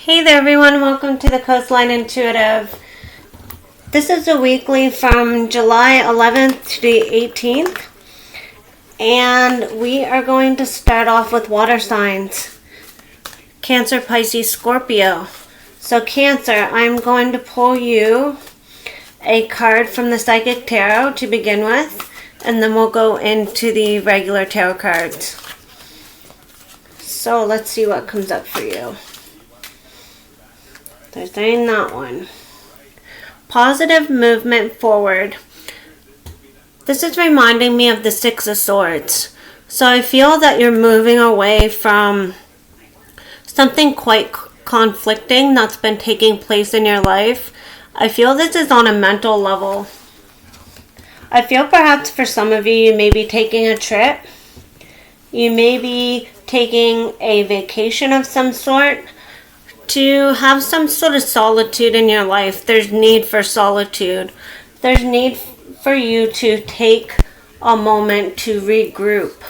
Hey there everyone, welcome to the Coastline Intuitive. This is a weekly from July 11th to the 18th. And we are going to start off with water signs. Cancer, Pisces, Scorpio. So Cancer, I'm going to pull you a card from the Psychic Tarot to begin with. And then we'll go into the regular tarot cards. So let's see what comes up for you. They're saying that one. Positive movement forward. This is reminding me of the Six of Swords. So I feel that you're moving away from something quite conflicting that's been taking place in your life. I feel this is on a mental level. I feel perhaps for some of you, you may be taking a trip. You may be taking a vacation of some sort. To have some sort of solitude in your life. There's need for solitude. There's need for you to take a moment to regroup.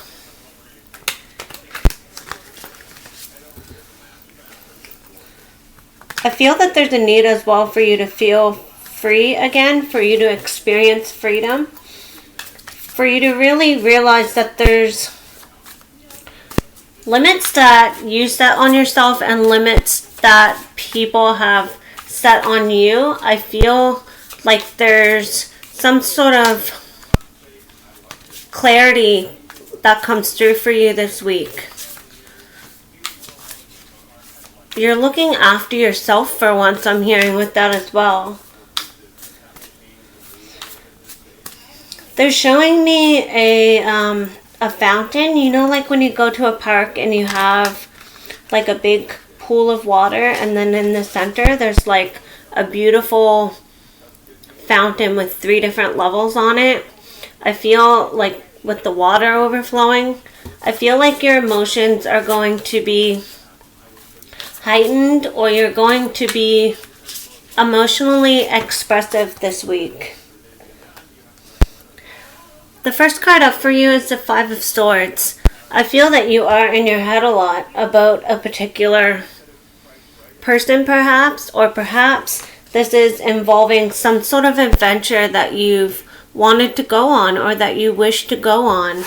I feel that there's a need as well for you to feel free again, for you to experience freedom, for you to really realize that there's limits that you set on yourself and limits that people have set on you. I feel like there's some sort of clarity that comes through for you this week. You're looking after yourself for once, I'm hearing with that as well. They're showing me a fountain. You know, like when you go to a park and you have like a big pool of water, and then in the center there's like a beautiful fountain with 3 different levels on it. I feel like with the water overflowing, I feel like your emotions are going to be heightened, or you're going to be emotionally expressive this week. The first card up for you is the Five of Swords. I feel that you are in your head a lot about a particular person perhaps, or perhaps this is involving some sort of adventure that you've wanted to go on or that you wish to go on.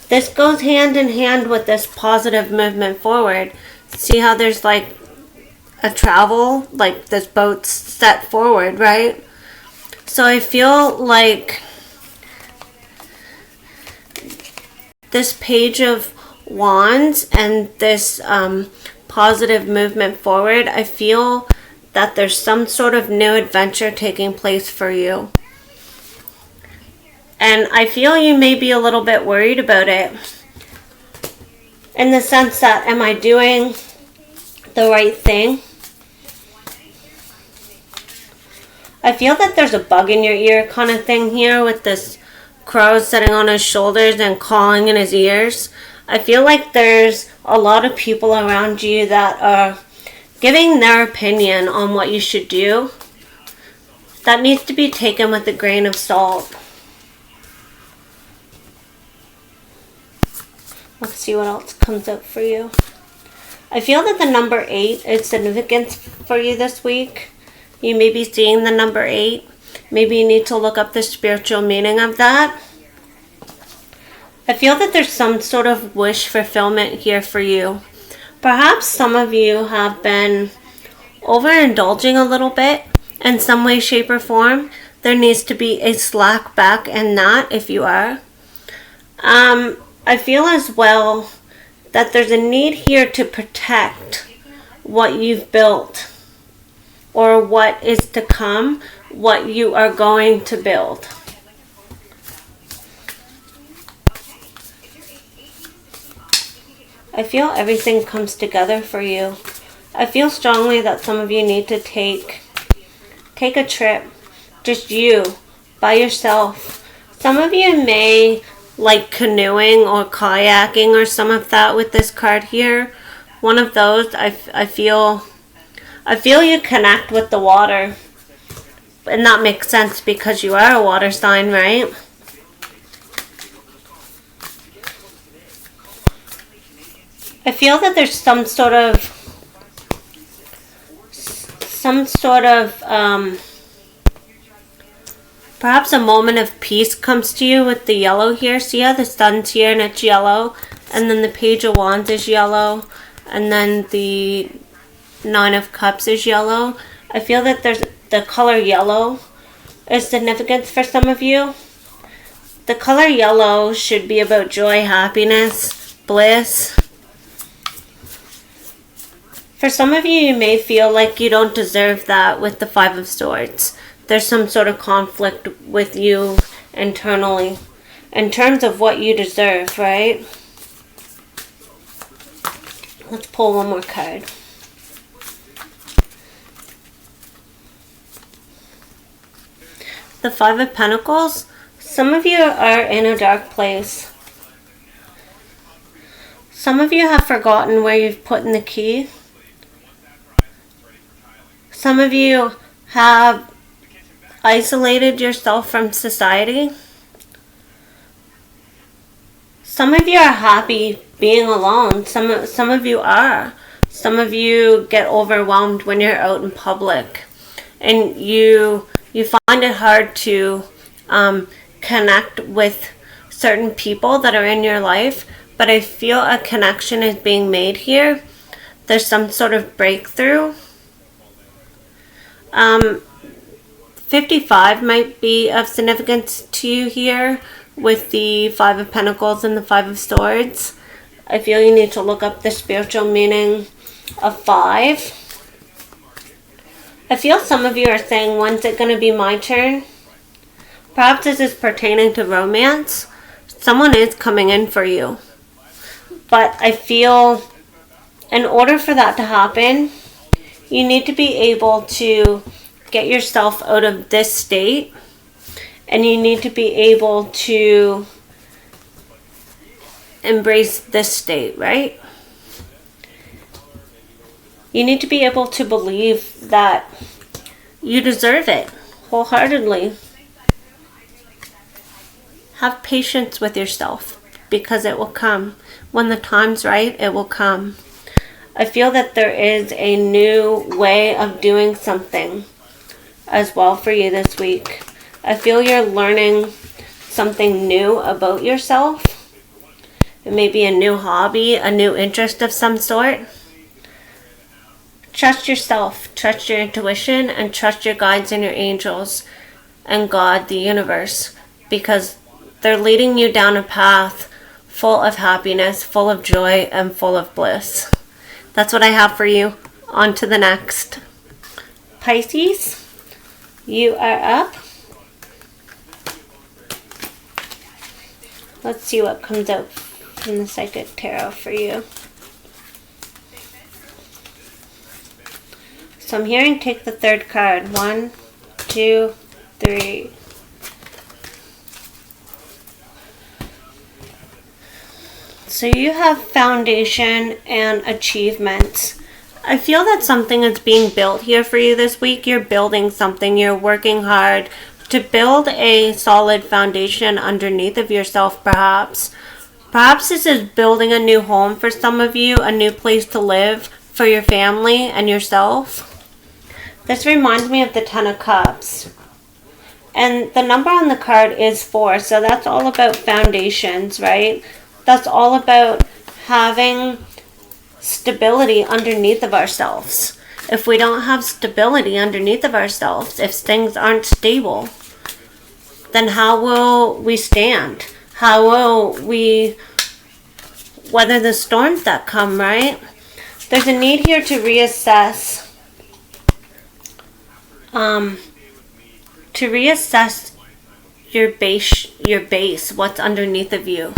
This goes hand in hand with this positive movement forward. See how there's like a travel, like this boat's set forward, right? So I feel like this Page of Wands and this positive movement forward, I feel that there's some sort of new adventure taking place for you. And I feel you may be a little bit worried about it. In the sense that, am I doing the right thing? I feel that there's a bug in your ear kind of thing here with this crow sitting on his shoulders and calling in his ears. I feel like there's a lot of people around you that are giving their opinion on what you should do. That needs to be taken with a grain of salt. Let's see what else comes up for you. I feel that the number 8 is significant for you this week. You may be seeing the number 8. Maybe you need to look up the spiritual meaning of that. I feel that there's some sort of wish fulfillment here for you. Perhaps some of you have been overindulging a little bit in some way, shape, or form. There needs to be a slack back in that if you are. I feel as well that there's a need here to protect what you've built or what is to come, what you are going to build. I feel everything comes together for you. I feel strongly that some of you need to take a trip. Just you, by yourself. Some of you may like canoeing or kayaking or some of that with this card here. One of those, I feel you connect with the water. And that makes sense because you are a water sign, right? I feel that there's some sort of some sort of, perhaps a moment of peace comes to you with the yellow here. See how the sun's here and it's yellow? And then the Page of Wands is yellow. And then the Nine of Cups is yellow. I feel that there's the color yellow is significant for some of you. The color yellow should be about joy, happiness, bliss. For some of you, you may feel like you don't deserve that with the Five of Swords. There's some sort of conflict with you internally in terms of what you deserve, right? Let's pull one more card. The Five of Pentacles. Some of you are in a dark place. Some of you have forgotten where you've put in the key. Some of you have isolated yourself from society. Some of you are happy being alone. Some of you are. Some of you get overwhelmed when you're out in public. And you find it hard to connect with certain people that are in your life. But I feel a connection is being made here. There's some sort of breakthrough. 55 might be of significance to you here with the Five of Pentacles and the Five of Swords. I feel you need to look up the spiritual meaning of 5. I feel some of you are saying, when's it going to be my turn? Perhaps this is pertaining to romance. Someone is coming in for you. But I feel in order for that to happen, you need to be able to get yourself out of this state, and you need to be able to embrace this state, right? You need to be able to believe that you deserve it wholeheartedly. Have patience with yourself because it will come. When the time's right, it will come. I feel that there is a new way of doing something as well for you this week. I feel you're learning something new about yourself. It may be a new hobby, a new interest of some sort. Trust yourself, trust your intuition, and trust your guides and your angels and God, the universe, because they're leading you down a path full of happiness, full of joy, and full of bliss. That's what I have for you. On to the next. Pisces, you are up. Let's see what comes out from the Psychic Tarot for you. So I'm hearing take the third card. 1, 2, 3. So you have foundation and achievements. I feel that something is being built here for you this week. You're building something. You're working hard to build a solid foundation underneath of yourself, perhaps. Perhaps this is building a new home for some of you, a new place to live for your family and yourself. This reminds me of the Ten of Cups. And the number on the card is 4, so that's all about foundations, right? That's all about having stability underneath of ourselves. If we don't have stability underneath of ourselves, if things aren't stable, then how will we stand? How will we weather the storms that come, right? There's a need here to reassess. Your base, what's underneath of you.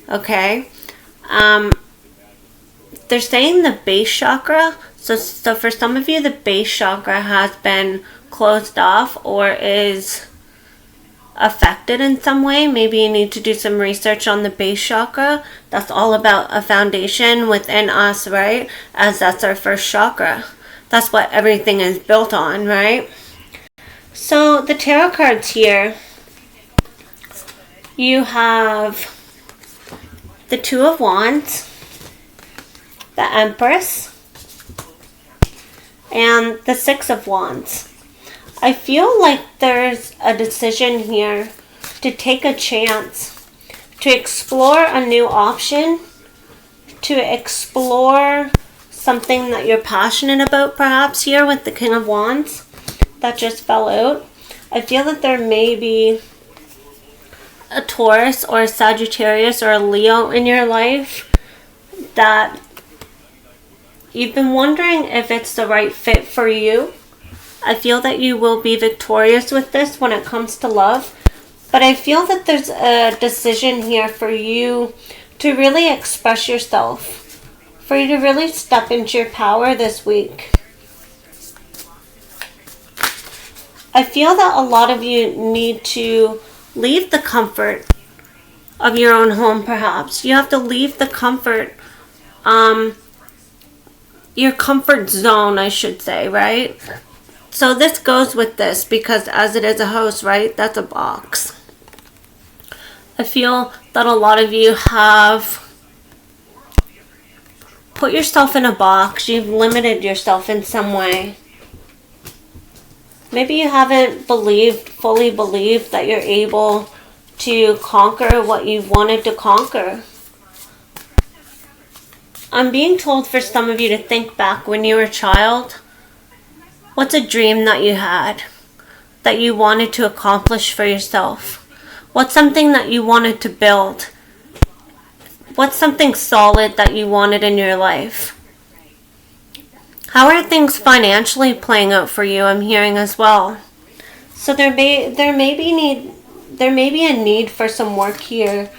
Okay? They're saying the base chakra. So for some of you, the base chakra has been closed off or is affected in some way. Maybe you need to do some research on the base chakra. That's all about a foundation within us, right? As that's our first chakra. That's what everything is built on, right? So the tarot cards here, you have the Two of Wands, the Empress, and the Six of Wands. I feel like there's a decision here to take a chance, to explore a new option, to explore something that you're passionate about perhaps here with the King of Wands that just fell out. I feel that there may be a Taurus or a Sagittarius or a Leo in your life that you've been wondering if it's the right fit for you. I feel that you will be victorious with this when it comes to love. But I feel that there's a decision here for you to really express yourself, for you to really step into your power this week. I feel that a lot of you need to leave the comfort of your own home, perhaps. You have to leave the comfort, your comfort zone, I should say, right? So this goes with this because as it is a house, right, that's a box. I feel that a lot of you have put yourself in a box. You've limited yourself in some way. Maybe you haven't fully believed that you're able to conquer what you've wanted to conquer. I'm being told for some of you to think back when you were a child. What's a dream that you had that you wanted to accomplish for yourself? What's something that you wanted to build? What's something solid that you wanted in your life? How are things financially playing out for you? I'm hearing as well. So there may be a need for some work here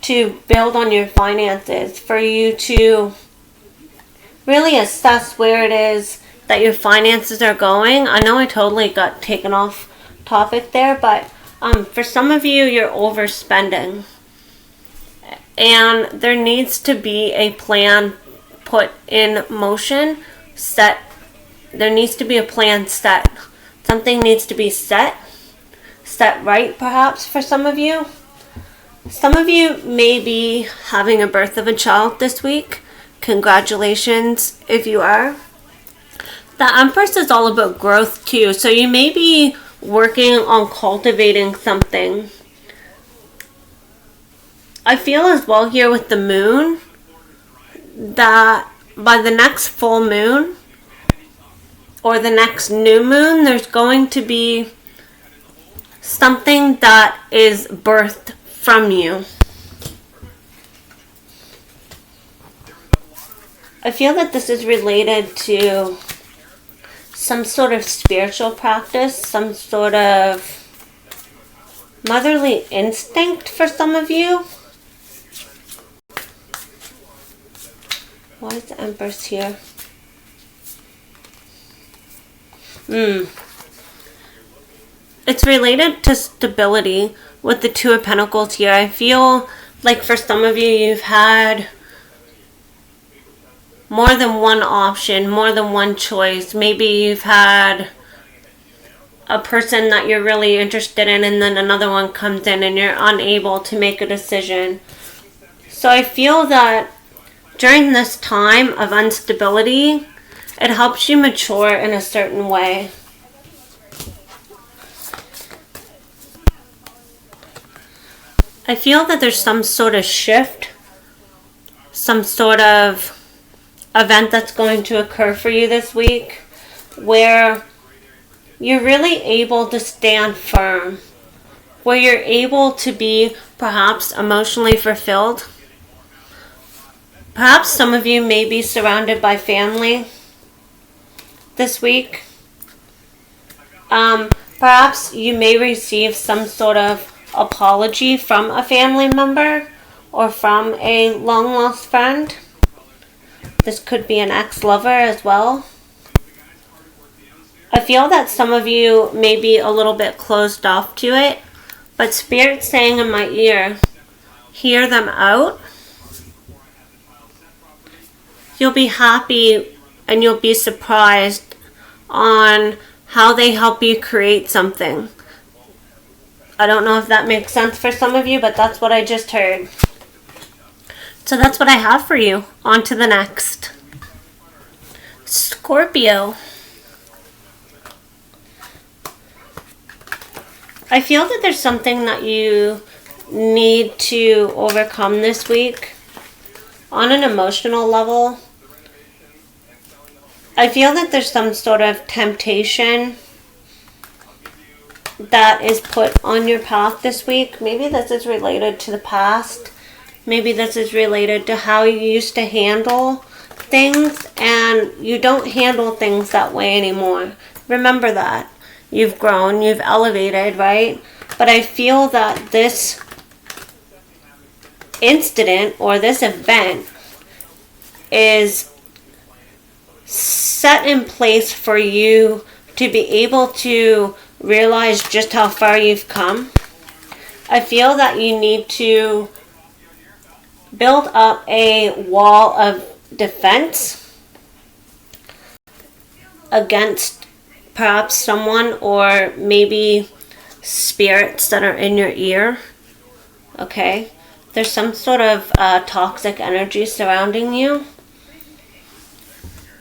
to build on your finances, for you to really assess where it is that your finances are going. I know I totally got taken off topic there, but for some of you, you're overspending. And there needs to be a plan put in motion. There needs to be a plan set. Something needs to be set right perhaps for some of you. Some of you may be having a birth of a child this week. Congratulations if you are. The Empress is all about growth too. So you may be working on cultivating something. I feel as well here with the moon that by the next full moon or the next new moon, there's going to be something that is birthed from you. I feel that this is related to some sort of spiritual practice, some sort of motherly instinct for some of you. Why is the Empress here? It's related to stability with the Two of Pentacles here. I feel like for some of you, you've had more than one option, more than one choice. Maybe you've had a person that you're really interested in and then another one comes in and you're unable to make a decision. So I feel that during this time of instability, it helps you mature in a certain way. I feel that there's some sort of shift, some sort of event that's going to occur for you this week where you're really able to stand firm, where you're able to be perhaps emotionally fulfilled. Perhaps some of you may be surrounded by family this week. Perhaps you may receive some sort of apology from a family member or from a long-lost friend. This could be an ex-lover as well. I feel that some of you may be a little bit closed off to it, but Spirit's saying in my ear, hear them out. You'll be happy and you'll be surprised on how they help you create something. I don't know if that makes sense for some of you, but that's what I just heard. So that's what I have for you. On to the next. Scorpio. I feel that there's something that you need to overcome this week on an emotional level. I feel that there's some sort of temptation that is put on your path this week. Maybe this is related to the past. Maybe this is related to how you used to handle things, and you don't handle things that way anymore. Remember that. You've grown, you've elevated, right? But I feel that this incident or this event is set in place for you to be able to realize just how far you've come. I feel that you need to build up a wall of defense against perhaps someone or maybe spirits that are in your ear. Okay? There's some sort of toxic energy surrounding you.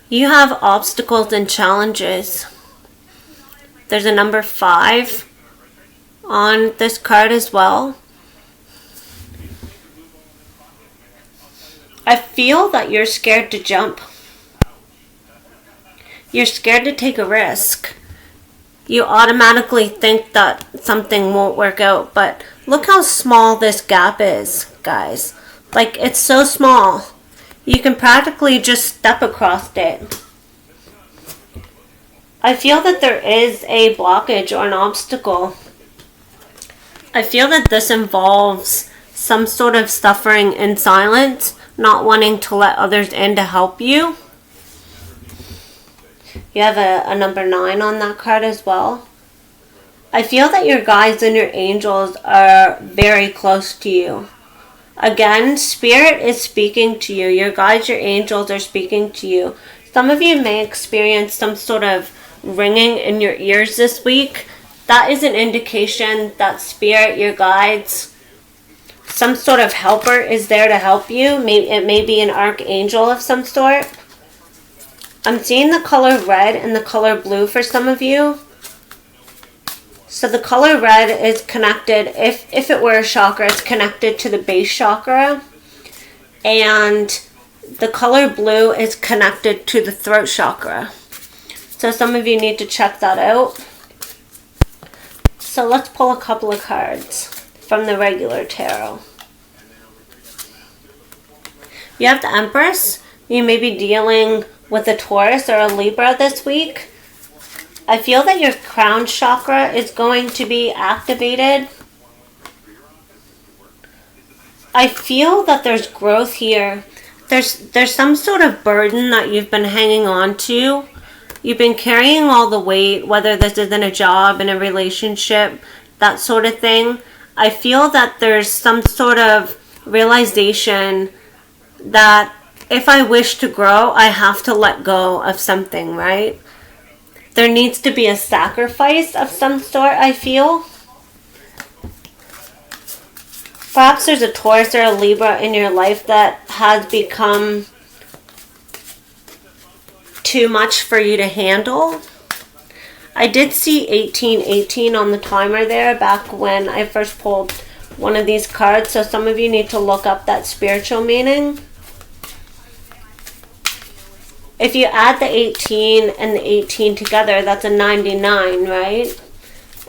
You have obstacles and challenges. There's a number 5 on this card as well. I feel that you're scared to jump. You're scared to take a risk. You automatically think that something won't work out, but look how small this gap is, guys. Like, it's so small. You can practically just step across it. I feel that there is a blockage or an obstacle. I feel that this involves some sort of suffering in silence, not wanting to let others in to help you. You have a number 9 on that card as well. I feel that your guides and your angels are very close to you. Again, Spirit is speaking to you. Your guides, your angels are speaking to you. Some of you may experience some sort of ringing in your ears this week. That is an indication that Spirit, your guides, some sort of helper is there to help you. It may be an archangel of some sort. I'm seeing the color red and the color blue for some of you. So the color red is connected, if it were a chakra, it's connected to the base chakra. And the color blue is connected to the throat chakra. So some of you need to check that out. So let's pull a couple of cards from the regular tarot. You have the Empress. You may be dealing with a Taurus or a Libra this week. I feel that your crown chakra is going to be activated. I feel that there's growth here. There's some sort of burden that you've been hanging on to. You've been carrying all the weight, whether this is in a job, in a relationship, that sort of thing. I feel that there's some sort of realization that if I wish to grow, I have to let go of something, right? There needs to be a sacrifice of some sort, I feel. Perhaps there's a Taurus or a Libra in your life that has become too much for you to handle. I did see 1818 on the timer there back when I first pulled one of these cards, so some of you need to look up that spiritual meaning. If you add the 18 and the 18 together, that's a 99, right?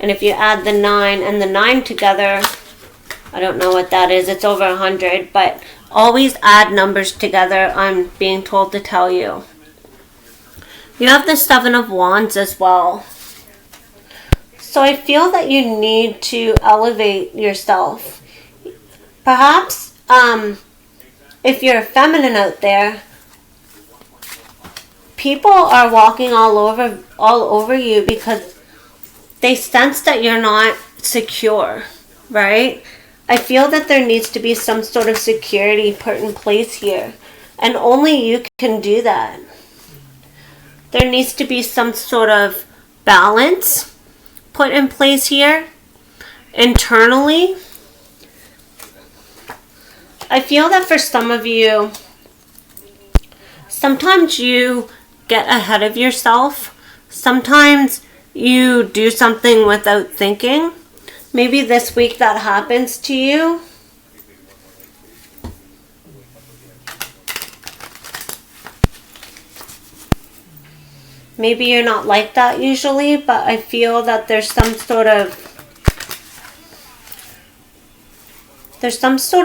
And if you add the 9 and the 9 together, I don't know what that is, it's over 100, but always add numbers together, I'm being told to tell you. You have the 7 of Wands as well. So I feel that you need to elevate yourself. Perhaps, if you're feminine out there, people are walking all over you because they sense that you're not secure, right? I feel that there needs to be some sort of security put in place here, and only you can do that. There needs to be some sort of balance put in place here internally. I feel that for some of you, sometimes you get ahead of yourself. Sometimes you do something without thinking. Maybe this week that happens to you. Maybe you're not like that usually, but I feel that there's some sort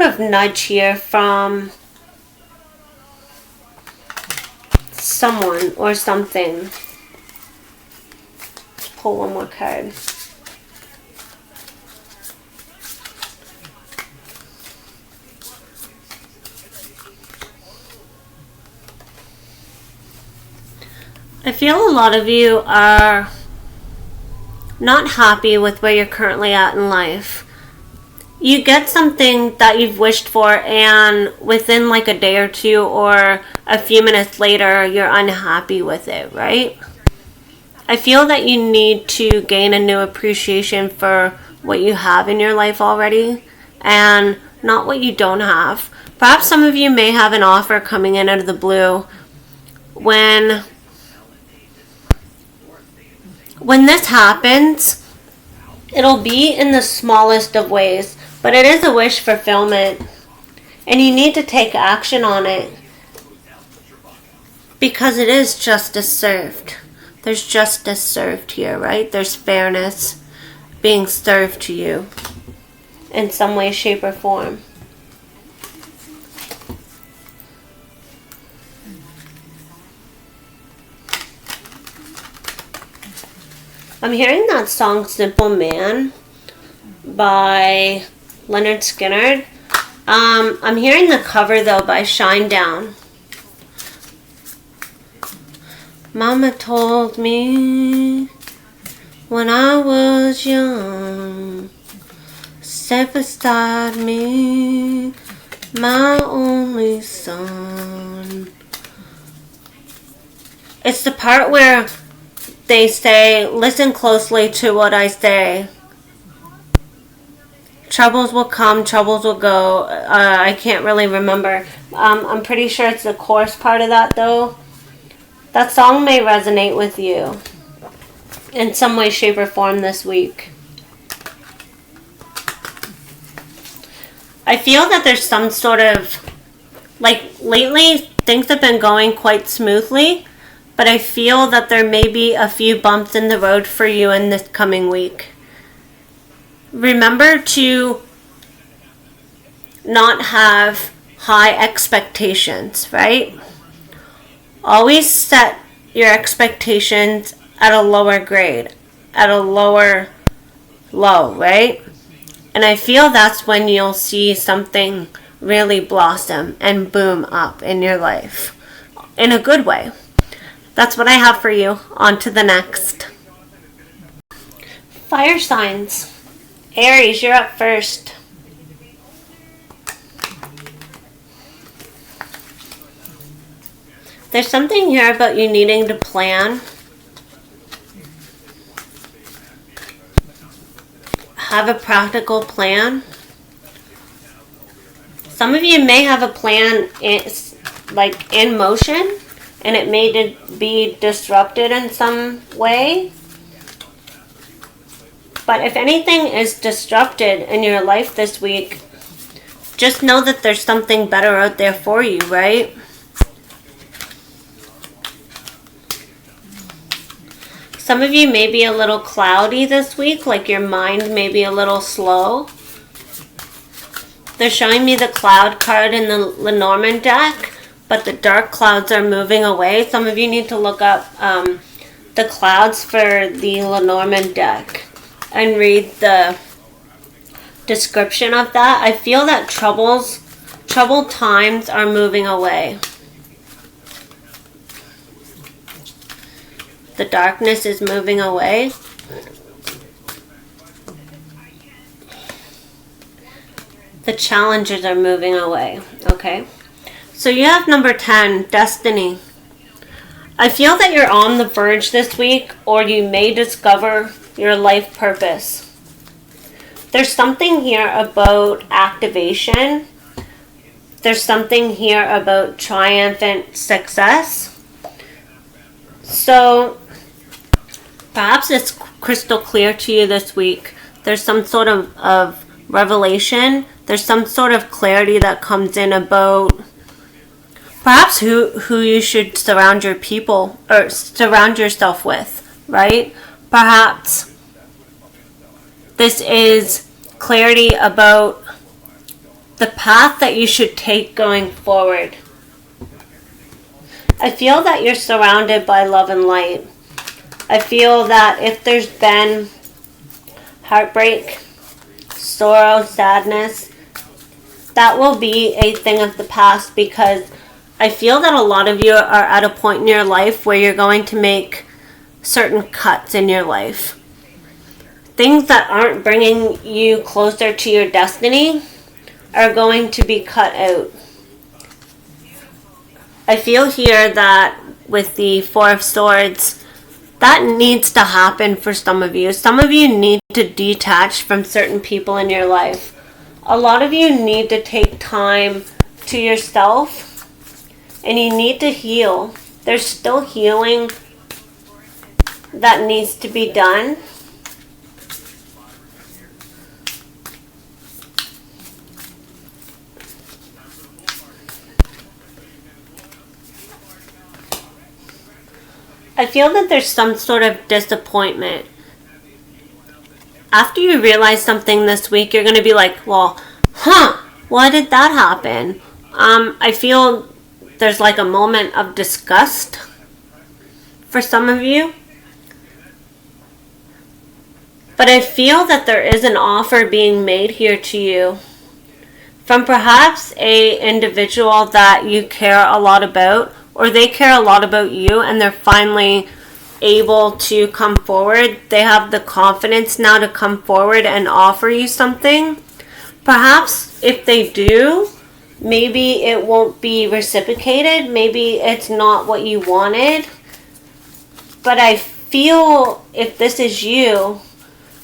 of nudge here from someone or something. Let's pull one more card. I feel a lot of you are not happy with where you're currently at in life. You get something that you've wished for, and within like a day or two or a few minutes later, you're unhappy with it, right? I feel that you need to gain a new appreciation for what you have in your life already and not what you don't have. Perhaps some of you may have an offer coming in out of the blue. When this happens, it'll be in the smallest of ways, but it is a wish fulfillment, and you need to take action on it because it is justice served. There's justice served here, right? There's fairness being served to you in some way, shape, or form. I'm hearing that song Simple Man by Leonard Skinner. I'm hearing the cover though by Shinedown. Mama told me when I was young, set beside me, my only son. It's the part where they say, listen closely to what I say. Troubles will come, troubles will go. I can't really remember. I'm pretty sure it's the chorus part of that though. That song may resonate with you in some way, shape, or form this week. I feel that there's some sort of, like lately things have been going quite smoothly. But I feel that there may be a few bumps in the road for you in this coming week. Remember to not have high expectations, right? Always set your expectations at a lower grade, at a lower low, right? And I feel that's when you'll see something really blossom and boom up in your life in a good way. That's what I have for you. On to the next. Fire signs. Aries, you're up first. There's something here about you needing to plan. Have a practical plan. Some of you may have a plan in motion, and it may be disrupted in some way. But if anything is disrupted in your life this week, just know that there's something better out there for you, right? Some of you may be a little cloudy this week, like your mind may be a little slow. They're showing me the cloud card in the Lenormand deck, but the dark clouds are moving away. Some of you need to look up the clouds for the Lenormand deck and read the description of that. I feel that troubled times are moving away. The darkness is moving away. The challenges are moving away, okay? So you have number 10, Destiny. I feel that you're on the verge this week, or you may discover your life purpose. There's something here about activation. There's something here about triumphant success. So perhaps it's crystal clear to you this week there's some sort of revelation. There's some sort of clarity that comes in about perhaps who you should surround your people or surround yourself with, right? Perhaps this is clarity about the path that you should take going forward. I feel that you're surrounded by love and light. I feel that if there's been heartbreak, sorrow, sadness, that will be a thing of the past, because I feel that a lot of you are at a point in your life where you're going to make certain cuts in your life. Things that aren't bringing you closer to your destiny are going to be cut out. I feel here that with the Four of Swords, that needs to happen for some of you. Some of you need to detach from certain people in your life. A lot of you need to take time to yourself, and you need to heal. There's still healing that needs to be done. I feel that there's some sort of disappointment. After you realize something this week, you're going to be like, well, why did that happen? I feel there's like a moment of disgust for some of you. But I feel that there is an offer being made here to you from perhaps a individual that you care a lot about, or they care a lot about you, and they're finally able to come forward. They have the confidence now to come forward and offer you something. Perhaps if they do, maybe it won't be reciprocated. Maybe it's not what you wanted. But I feel if this is you,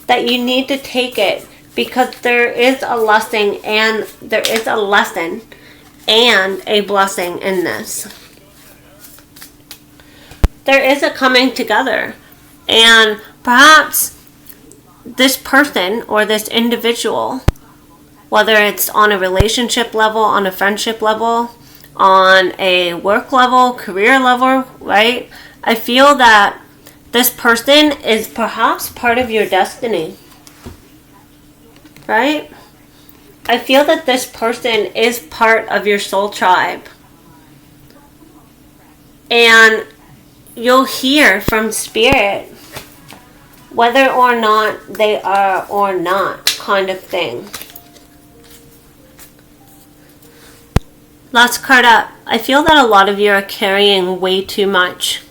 that you need to take it, because there is a lesson and a blessing in this. There is a coming together, and perhaps this person or this individual, whether it's on a relationship level, on a friendship level, on a work level, career level, right? I feel that this person is perhaps part of your destiny, right? I feel that this person is part of your soul tribe. And you'll hear from Spirit whether or not they are or not, kind of thing. Last card up. I feel that a lot of you are carrying way too much.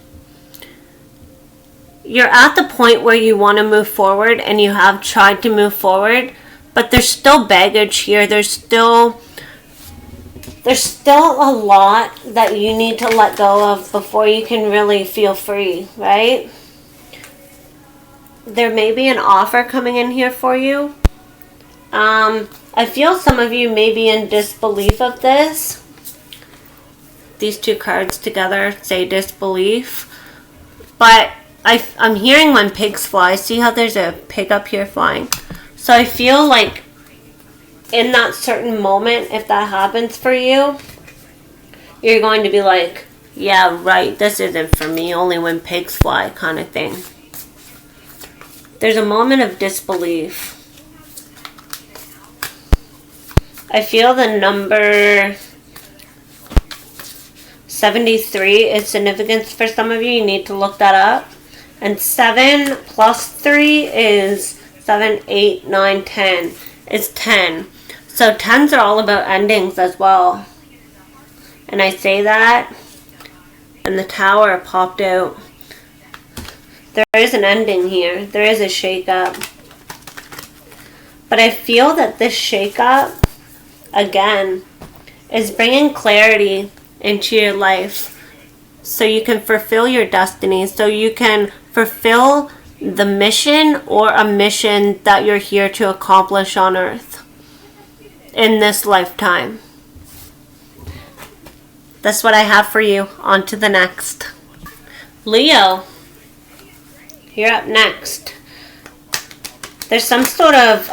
You're at the point where you want to move forward, and you have tried to move forward, but there's still baggage here. There's still a lot that you need to let go of before you can really feel free, right? There may be an offer coming in here for you. I feel some of you may be in disbelief of this. These two cards together say disbelief. But I'm hearing when pigs fly. See how there's a pig up here flying? So I feel like in that certain moment, if that happens for you, you're going to be like, yeah, right, this isn't for me, only when pigs fly, kind of thing. There's a moment of disbelief. I feel the number 73 is significant for some of you. You need to look that up. And 7 plus 3 is 7, 8, 9, 10. It's 10. So 10s are all about endings as well. And I say that, and the tower popped out. There is an ending here. There is a shake-up. But I feel that this shake-up, again, is bringing clarity into your life so you can fulfill your destiny, so you can fulfill the mission or a mission that you're here to accomplish on Earth in this lifetime. That's what I have for you. On to the next. Leo, you're up next. There's some sort of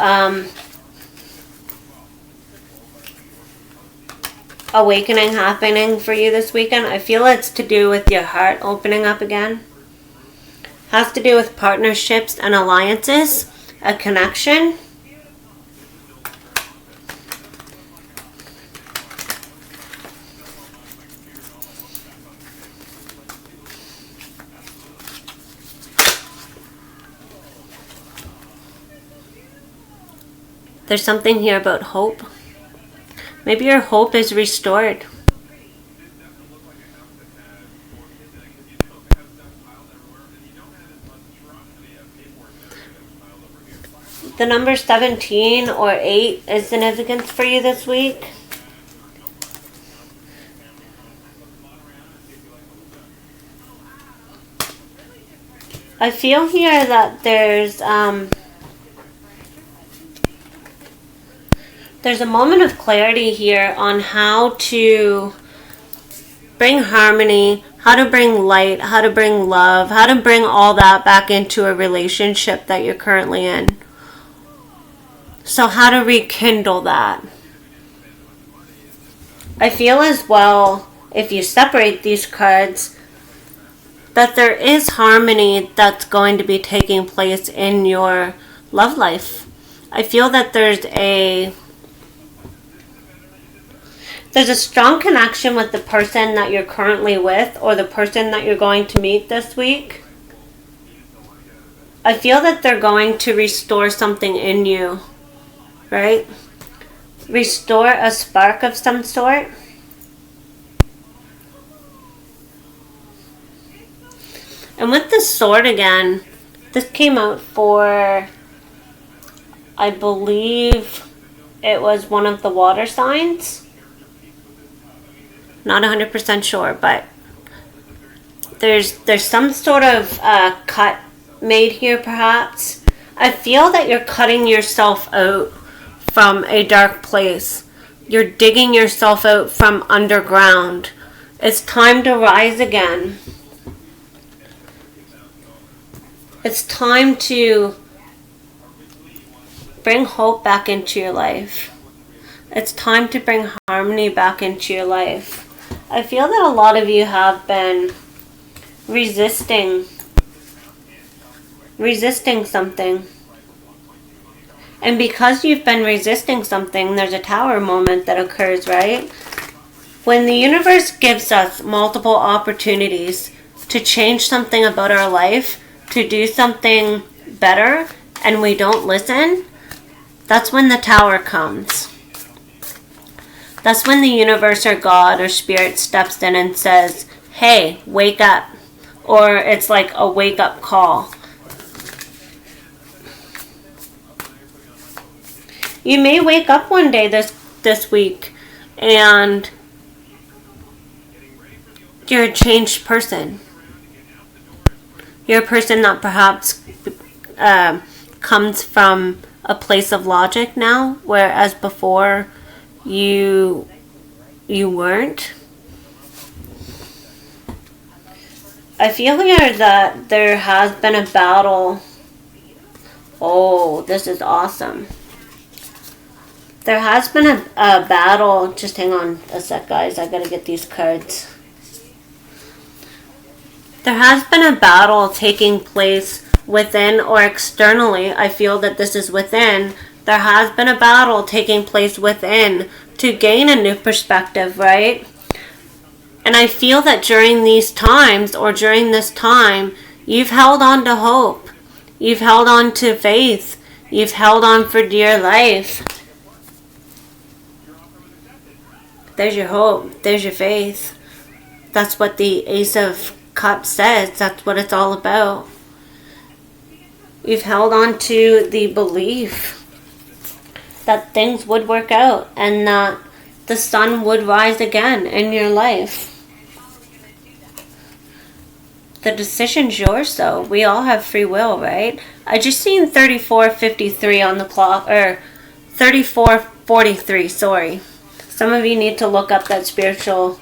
awakening happening for you this weekend. I feel it's to do with your heart opening up again. Has to do with partnerships and alliances, a connection. There's something here about hope. Maybe your hope is restored. The number 17 or 8 is significant for you this week. I feel here that there's a moment of clarity here on how to bring harmony, how to bring light, how to bring love, how to bring all that back into a relationship that you're currently in. So how to rekindle that. I feel as well, if you separate these cards, that there is harmony that's going to be taking place in your love life. I feel that there's a strong connection with the person that you're currently with or the person that you're going to meet this week. I feel that they're going to restore something in you, right? Restore a spark of some sort. And with the sword again, this came out for, I believe it was one of the water signs. Not 100% sure, but there's some sort of cut made here perhaps. I feel that you're cutting yourself out from a dark place. You're digging yourself out from underground. It's time to rise again. It's time to bring hope back into your life. It's time to bring harmony back into your life. I feel that a lot of you have been resisting something. And because you've been resisting something, there's a tower moment that occurs, right? When the universe gives us multiple opportunities to change something about our life, to do something better, and we don't listen, that's when the tower comes. That's when the universe or God or spirit steps in and says, hey, wake up. Or it's like a wake up call. You may wake up one day this week and you're a changed person. You're a person that perhaps comes from a place of logic now, whereas before you weren't. I feel here that there has been a battle. Oh, this is awesome. There has been a battle. Just hang on a sec, guys. I gotta get these cards. There has been a battle taking place within or externally. I feel that this is within. There has been a battle taking place within to gain a new perspective, right? And I feel that during these times, or during this time, you've held on to hope. You've held on to faith. You've held on for dear life. There's your hope. There's your faith. That's what the Ace of Cups says. That's what it's all about. You've held on to the belief that things would work out and that the sun would rise again in your life. The decision's yours, though. We all have free will, right? I just seen 34:53 on the clock, or 34:43, sorry. Some of you need to look up the spiritual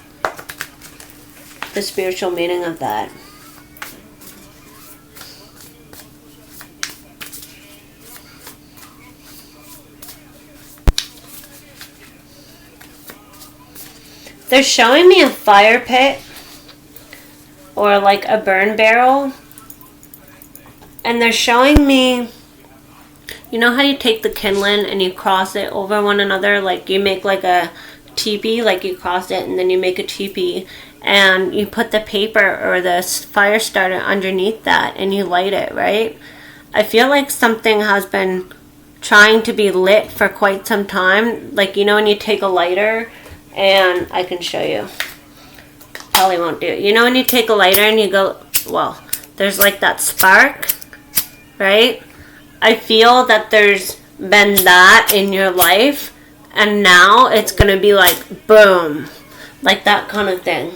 meaning of that. They're showing me a fire pit or like a burn barrel. And they're showing me, you know how you take the kindling and you cross it over one another? Like you make like a teepee, like you cross it and then you make a teepee. And you put the paper or the fire starter underneath that and you light it, right? I feel like something has been trying to be lit for quite some time. Like, you know, when you take a lighter, and I can show you. Probably won't do it. You know when you take a lighter and you go, well, there's like that spark, right? I feel that there's been that in your life, and now it's going to be like, boom. Like that kind of thing.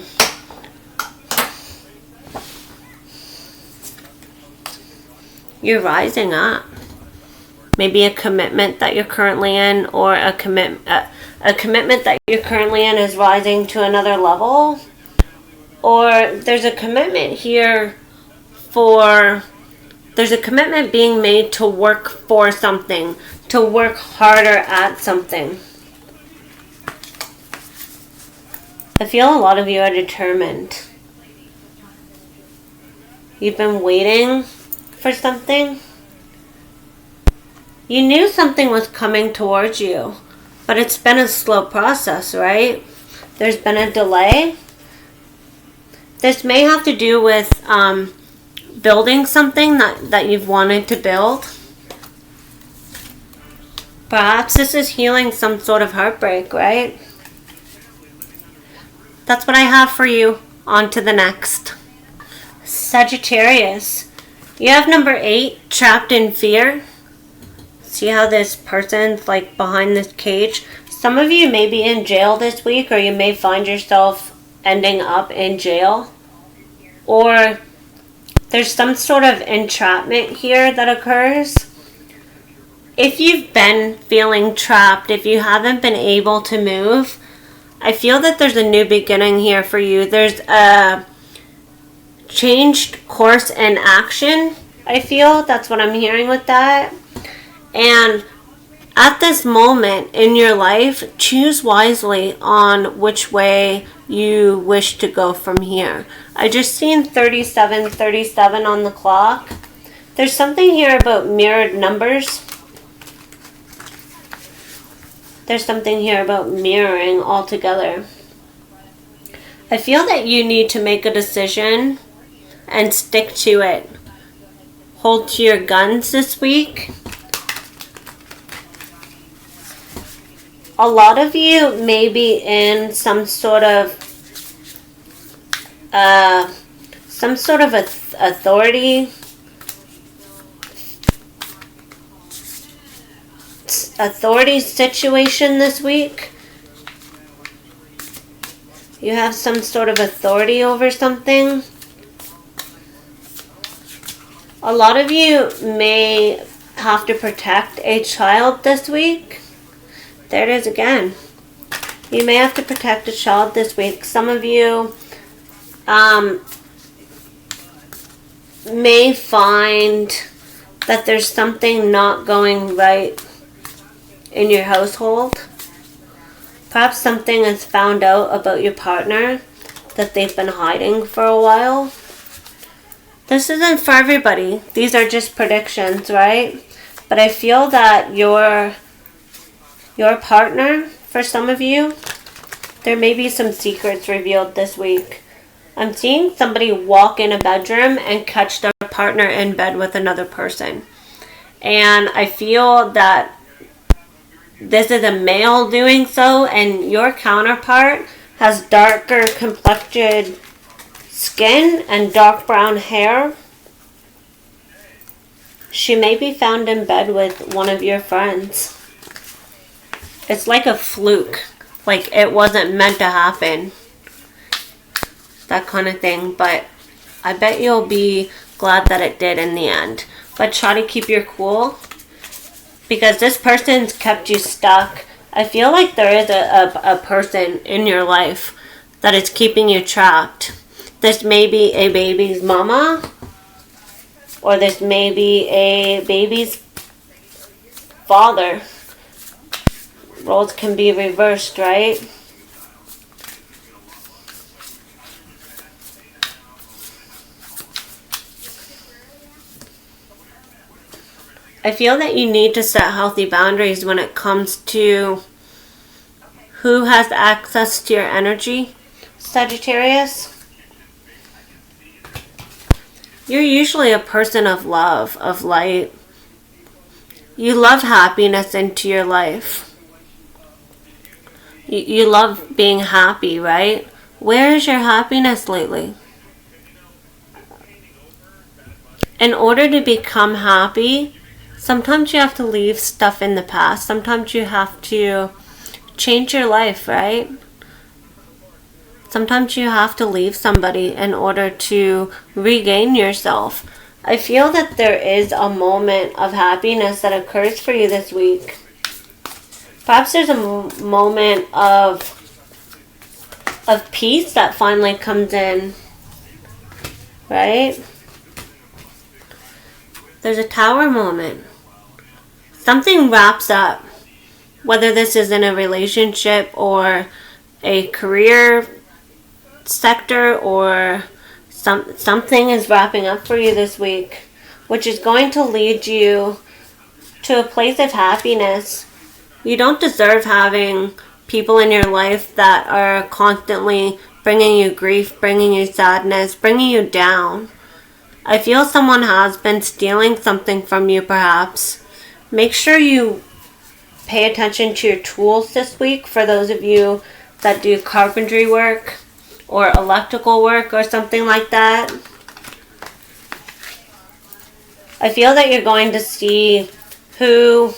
You're rising up. Maybe a commitment that you're currently in, or a commitment that you're currently in is rising to another level. Or there's a commitment here there's a commitment being made to work for something, to work harder at something. I feel a lot of you are determined. You've been waiting for something. You knew something was coming towards you, but it's been a slow process, right? There's been a delay. This may have to do with building something that you've wanted to build. Perhaps this is healing some sort of heartbreak, right? That's what I have for you. On to the next. Sagittarius. You have number 8, trapped in fear. See how this person's like behind this cage? Some of you may be in jail this week, or you may find yourself ending up in jail. Or there's some sort of entrapment here that occurs. If you've been feeling trapped, if you haven't been able to move, I feel that there's a new beginning here for you. There's a changed course and action, I feel. That's what I'm hearing with that. And at this moment in your life, choose wisely on which way you wish to go from here. I just seen 37:37 on the clock. There's something here about mirrored numbers. There's something here about mirroring altogether. I feel that you need to make a decision and stick to it. Hold to your guns this week. A lot of you may be in some sort of authority situation this week. You have some sort of authority over something. A lot of you may have to protect a child this week. There it is again. You may have to protect a child this week. Some of you may find that there's something not going right in your household. Perhaps something is found out about your partner that they've been hiding for a while. This isn't for everybody. These are just predictions, right? But I feel that your partner, for some of you, there may be some secrets revealed this week. I'm seeing somebody walk in a bedroom and catch their partner in bed with another person. And I feel that this is a male doing so, and your counterpart has darker complected skin and dark brown hair. She may be found in bed with one of your friends. It's like a fluke. Like it wasn't meant to happen. That kind of thing. But I bet you'll be glad that it did in the end. But try to keep your cool. Because this person's kept you stuck. I feel like there is a person in your life that is keeping you trapped. This may be a baby's mama. Or this may be a baby's father. Roles can be reversed, right? I feel that you need to set healthy boundaries when it comes to who has access to your energy, Sagittarius. You're usually a person of love, of light. You love happiness into your life. You love being happy, right? Where is your happiness lately? In order to become happy, sometimes you have to leave stuff in the past. Sometimes you have to change your life, right? Sometimes you have to leave somebody in order to regain yourself. I feel that there is a moment of happiness that occurs for you this week. Perhaps there's a moment of peace that finally comes in, right? There's a Tower moment. Something wraps up, whether this is in a relationship or a career sector, or something is wrapping up for you this week, which is going to lead you to a place of happiness. You don't deserve having people in your life that are constantly bringing you grief, bringing you sadness, bringing you down. I feel someone has been stealing something from you, perhaps. Make sure you pay attention to your tools this week, for those of you that do carpentry work or electrical work or something like that. I feel that you're going to see who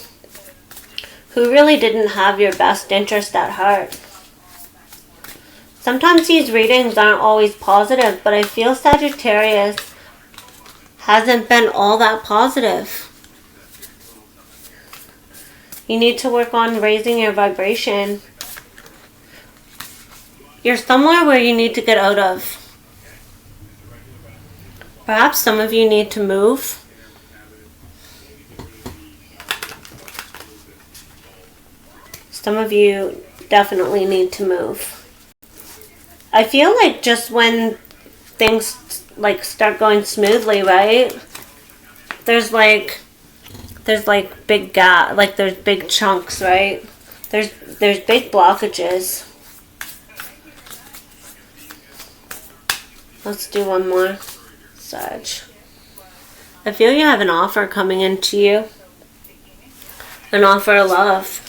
really didn't have your best interest at heart. Sometimes these readings aren't always positive, but I feel Sagittarius hasn't been all that positive. You need to work on raising your vibration. You're somewhere where you need to get out of. Perhaps some of you need to move. Some of you definitely need to move. I feel like just when things start going smoothly, right? There's big there's big chunks, right? There's big blockages. Let's do one more, Sag. I feel you have an offer coming into you. An offer of love.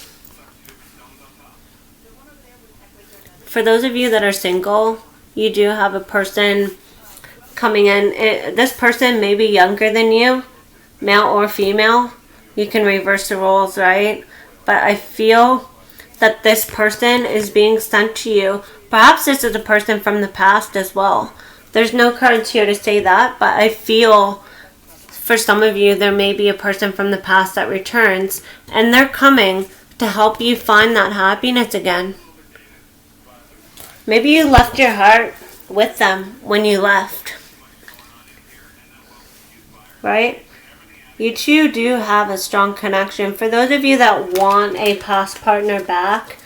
For those of you that are single, you do have a person coming in. This person may be younger than you, male or female. You can reverse the roles, right? But I feel that this person is being sent to you. Perhaps this is a person from the past as well. There's no cards here to say that, but I feel for some of you there may be a person from the past that returns, and they're coming to help you find that happiness again. Maybe you left your heart with them when you left, right? You two do have a strong connection. For those of you that want a past partner back,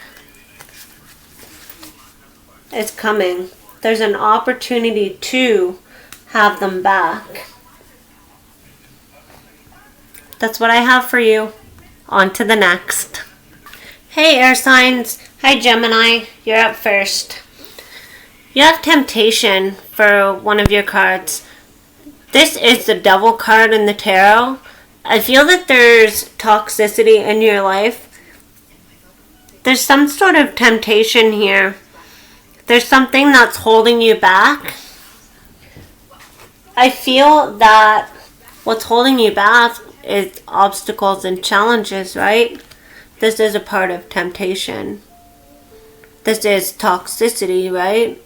it's coming. There's an opportunity to have them back. That's what I have for you. On to the next. Hey, air signs. Hi, Gemini. You're up first. You have temptation for one of your cards. This is the Devil card in the tarot. I feel that there's toxicity in your life. There's some sort of temptation here. There's something that's holding you back. I feel that what's holding you back is obstacles and challenges, right? This is a part of temptation. This is toxicity, right?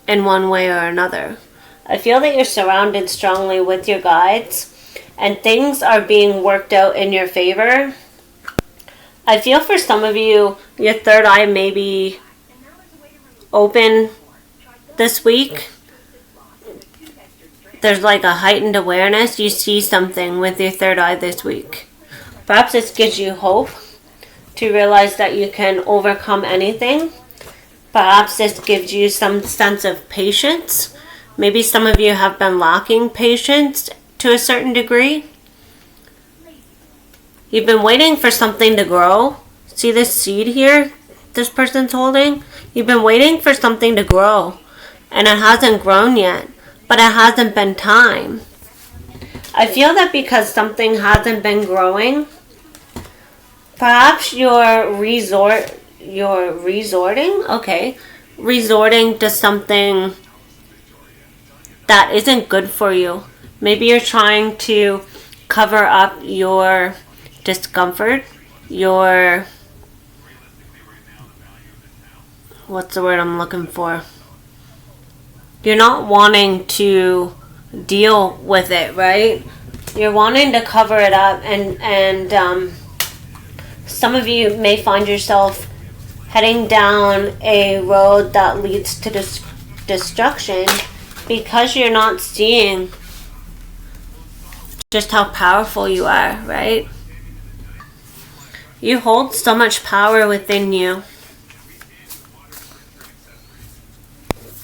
In one way or another. I feel that you're surrounded strongly with your guides, and things are being worked out in your favor. I feel for some of you, your third eye may be open this week. There's like a heightened awareness. You see something with your third eye this week. Perhaps this gives you hope to realize that you can overcome anything. Perhaps this gives you some sense of patience. Maybe some of you have been lacking patience to a certain degree. You've been waiting for something to grow. See this seed here this person's holding? You've been waiting for something to grow. And it hasn't grown yet. But it hasn't been time. I feel that because something hasn't been growing, perhaps you're resorting to something that isn't good for you. Maybe you're trying to cover up your discomfort, your, what's the word I'm looking for? You're not wanting to deal with it, right? You're wanting to cover it up, and some of you may find yourself heading down a road that leads to destruction because you're not seeing just how powerful you are, right? You hold so much power within you.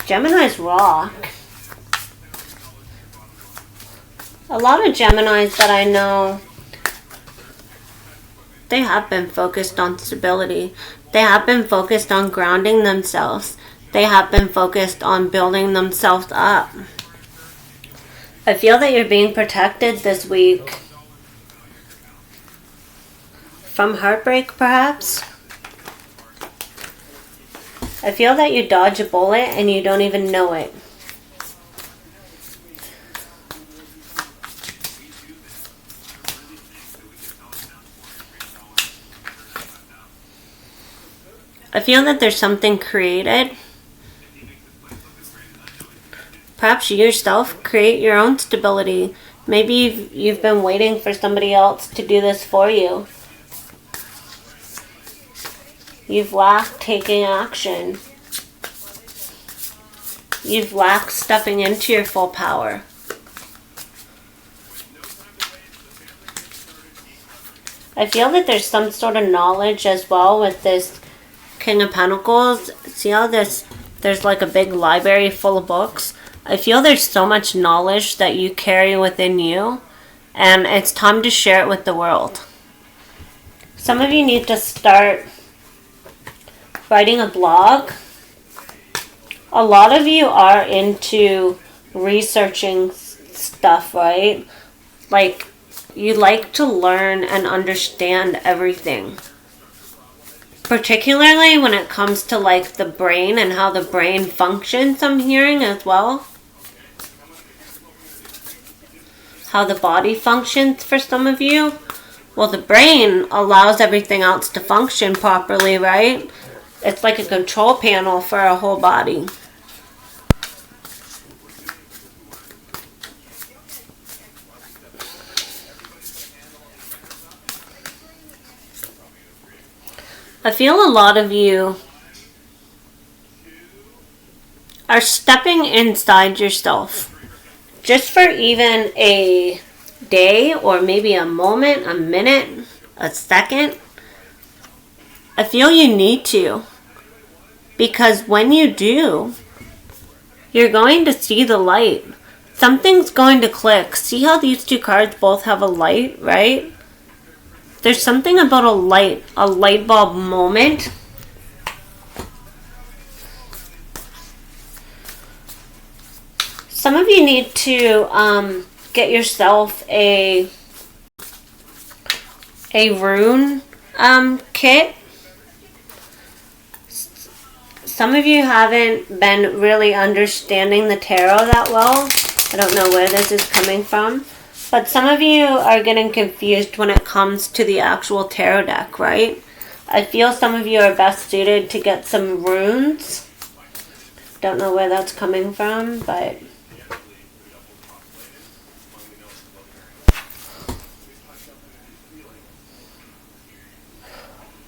Geminis rock. A lot of Geminis that I know, they have been focused on stability. They have been focused on grounding themselves. They have been focused on building themselves up. I feel that you're being protected this week from heartbreak, perhaps. I feel that you dodge a bullet and you don't even know it. I feel that there's something created. Perhaps you yourself create your own stability. Maybe you've been waiting for somebody else to do this for you. You've lacked taking action. You've lacked stepping into your full power. I feel that there's some sort of knowledge as well with this King of Pentacles. See how there's like a big library full of books? I feel there's so much knowledge that you carry within you, and it's time to share it with the world. Some of you need to start writing a blog. A lot of you are into researching stuff, right? Like, you like to learn and understand everything. Particularly when it comes to like the brain and how the brain functions, I'm hearing as well. How the body functions for some of you. Well, the brain allows everything else to function properly, right? It's like a control panel for our whole body. I feel a lot of you are stepping inside yourself just for even a day or maybe a moment, a minute, a second. I feel you need to, because when you do, you're going to see the light. Something's going to click. See how these two cards both have a light, right? There's something about a light bulb moment. Some of you need to get yourself a rune kit. Some of you haven't been really understanding the tarot that well. I don't know where this is coming from. But some of you are getting confused when it comes to the actual tarot deck, right? I feel some of you are best suited to get some runes. Don't know where that's coming from, but...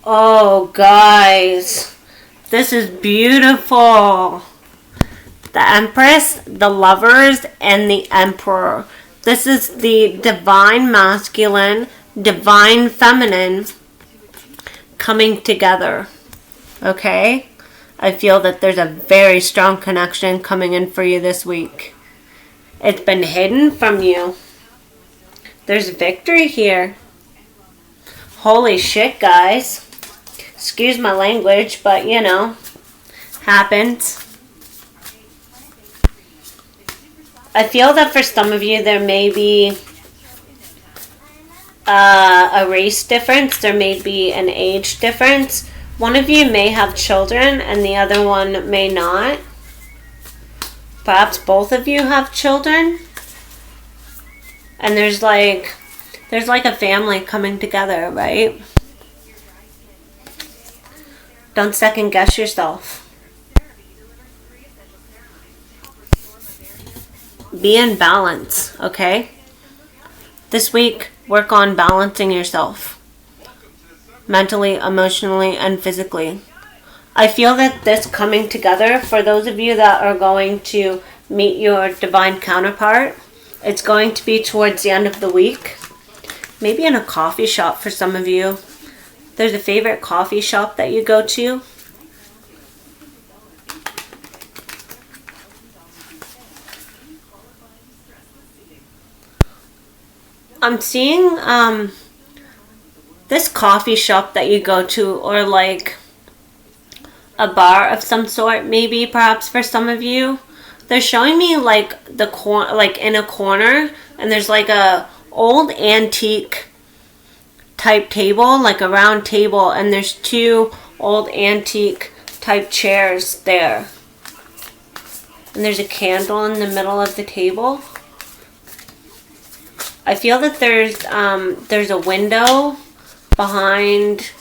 Oh, guys. This is beautiful. The Empress, the Lovers, and the Emperor. This is the divine masculine, divine feminine coming together. Okay? I feel that there's a very strong connection coming in for you this week. It's been hidden from you. There's victory here. Holy shit, guys. Excuse my language, but you know, happens. I feel that for some of you there may be a race difference. There may be an age difference. One of you may have children and the other one may not. Perhaps both of you have children. And there's like a family coming together, right? Don't second guess yourself. Be in balance, okay? This week, work on balancing yourself. Mentally, emotionally, and physically. I feel that this coming together, for those of you that are going to meet your divine counterpart, it's going to be towards the end of the week. Maybe in a coffee shop for some of you. There's a favorite coffee shop that you go to. I'm seeing this coffee shop that you go to, or like a bar of some sort, maybe perhaps for some of you. They're showing me like like in a corner, and there's like a old antique type table, like a round table, and there's two old antique type chairs there. And there's a candle in the middle of the table. I feel that there's a window behind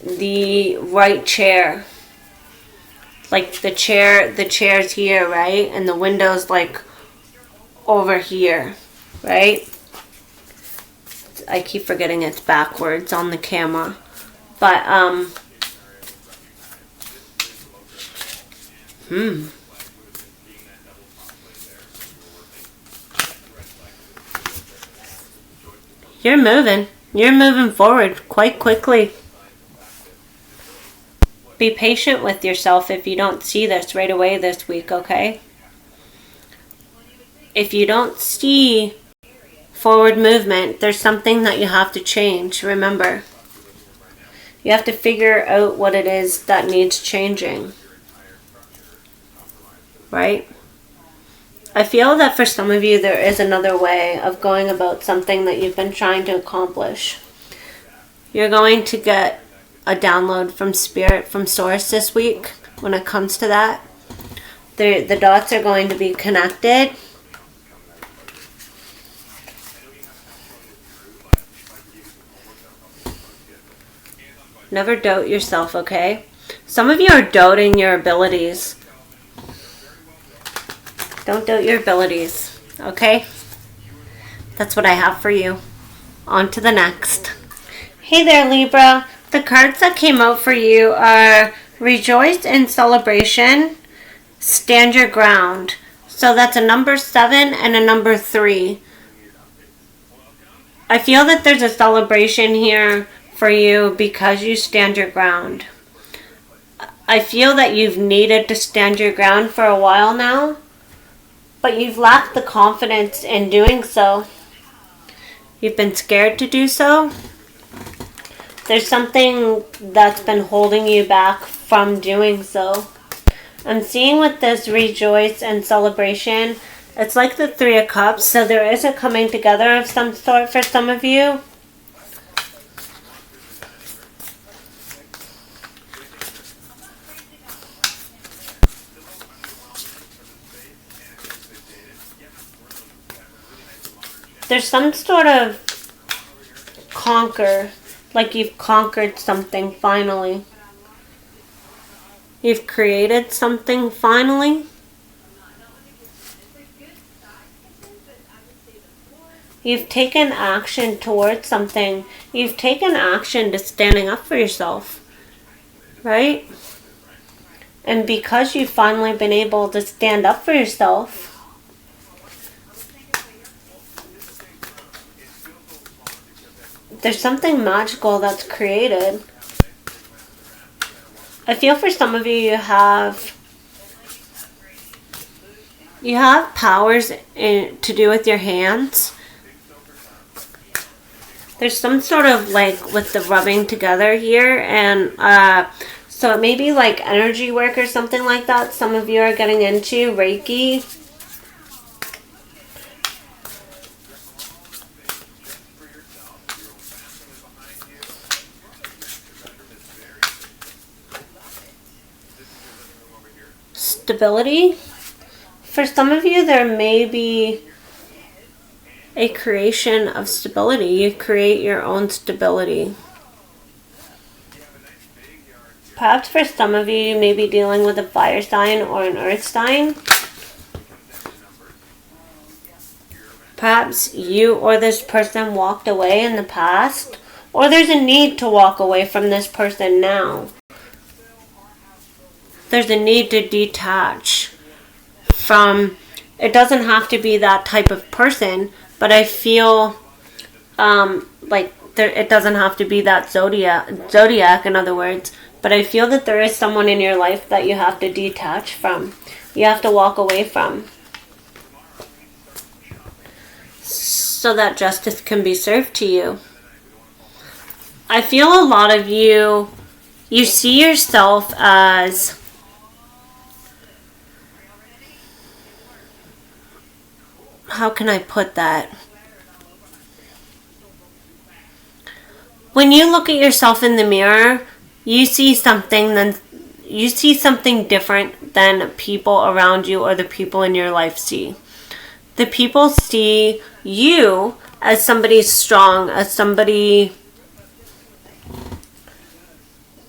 the right chair. Like the chair's here, right? And the window's like over here, right? I keep forgetting it's backwards on the camera. But, You're moving. You're moving forward quite quickly. Be patient with yourself if you don't see this right away this week, okay? If you don't see forward movement, there's something that you have to change. Remember, you have to figure out what it is that needs changing, right? I feel that for some of you there is another way of going about something that you've been trying to accomplish. You're going to get a download from Spirit, from Source this week when it comes to that. The dots are going to be connected. Never doubt yourself, okay? Some of you are doubting your abilities. Don't doubt your abilities, okay? That's what I have for you. On to the next. Hey there, Libra. The cards that came out for you are Rejoice in Celebration, Stand Your Ground. So that's a number 7 and a number 3. I feel that there's a celebration here for you because you stand your ground. I feel that you've needed to stand your ground for a while now, but you've lacked the confidence in doing so. You've been scared to do so. There's something that's been holding you back from doing so. I'm seeing with this Rejoice and Celebration, it's like the 3 of Cups, so there is a coming together of some sort for some of you. There's some sort of conquer, like you've conquered something finally. You've created something finally. You've taken action towards something. You've taken action to standing up for yourself, right? And because you've finally been able to stand up for yourself, there's something magical that's created. I feel for some of you, you have powers to do with your hands. There's some sort of like with the rubbing together here, and so it may be like energy work or something like that. Some of you are getting into Reiki. Stability. For some of you, there may be a creation of stability. You create your own stability. Perhaps for some of you, you may be dealing with a fire sign or an earth sign. Perhaps you or this person walked away in the past, or there's a need to walk away from this person now. There's a need to detach from, it doesn't have to be that type of person, but I feel like it doesn't have to be that zodiac, in other words, but I feel that there is someone in your life that you have to detach from. You have to walk away from, so that justice can be served to you. I feel a lot of you see yourself as, how can I put that? When you look at yourself in the mirror, you see something different than people around you or the people in your life see. The people see you as somebody strong, as somebody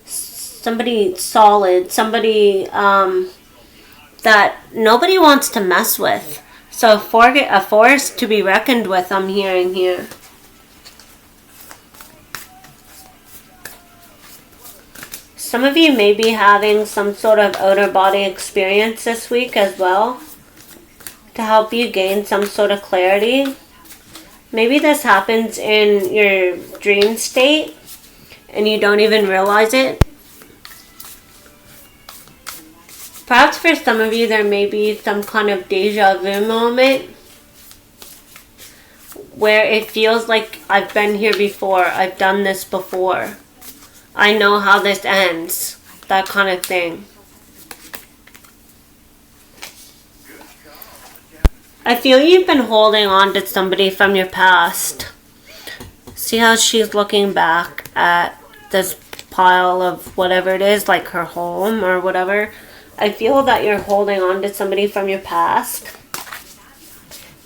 solid, somebody that nobody wants to mess with. So a force to be reckoned with, I'm hearing here. Some of you may be having some sort of outer body experience this week as well, to help you gain some sort of clarity. Maybe this happens in your dream state and you don't even realize it. Perhaps for some of you there may be some kind of deja vu moment where it feels like I've been here before, I've done this before, I know how this ends, that kind of thing. I feel you've been holding on to somebody from your past. See how she's looking back at this pile of whatever it is, like her home or whatever. I feel that you're holding on to somebody from your past,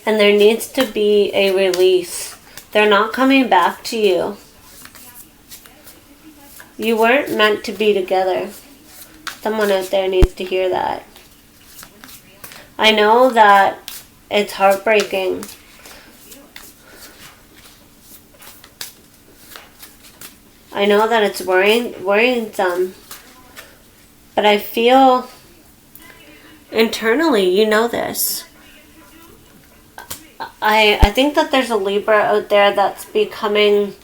and there needs to be a release. They're not coming back to you. You weren't meant to be together. Someone out there needs to hear that. I know that it's heartbreaking. I know that it's worrisome. But I feel internally, you know this. I think that there's a Libra out there that's becoming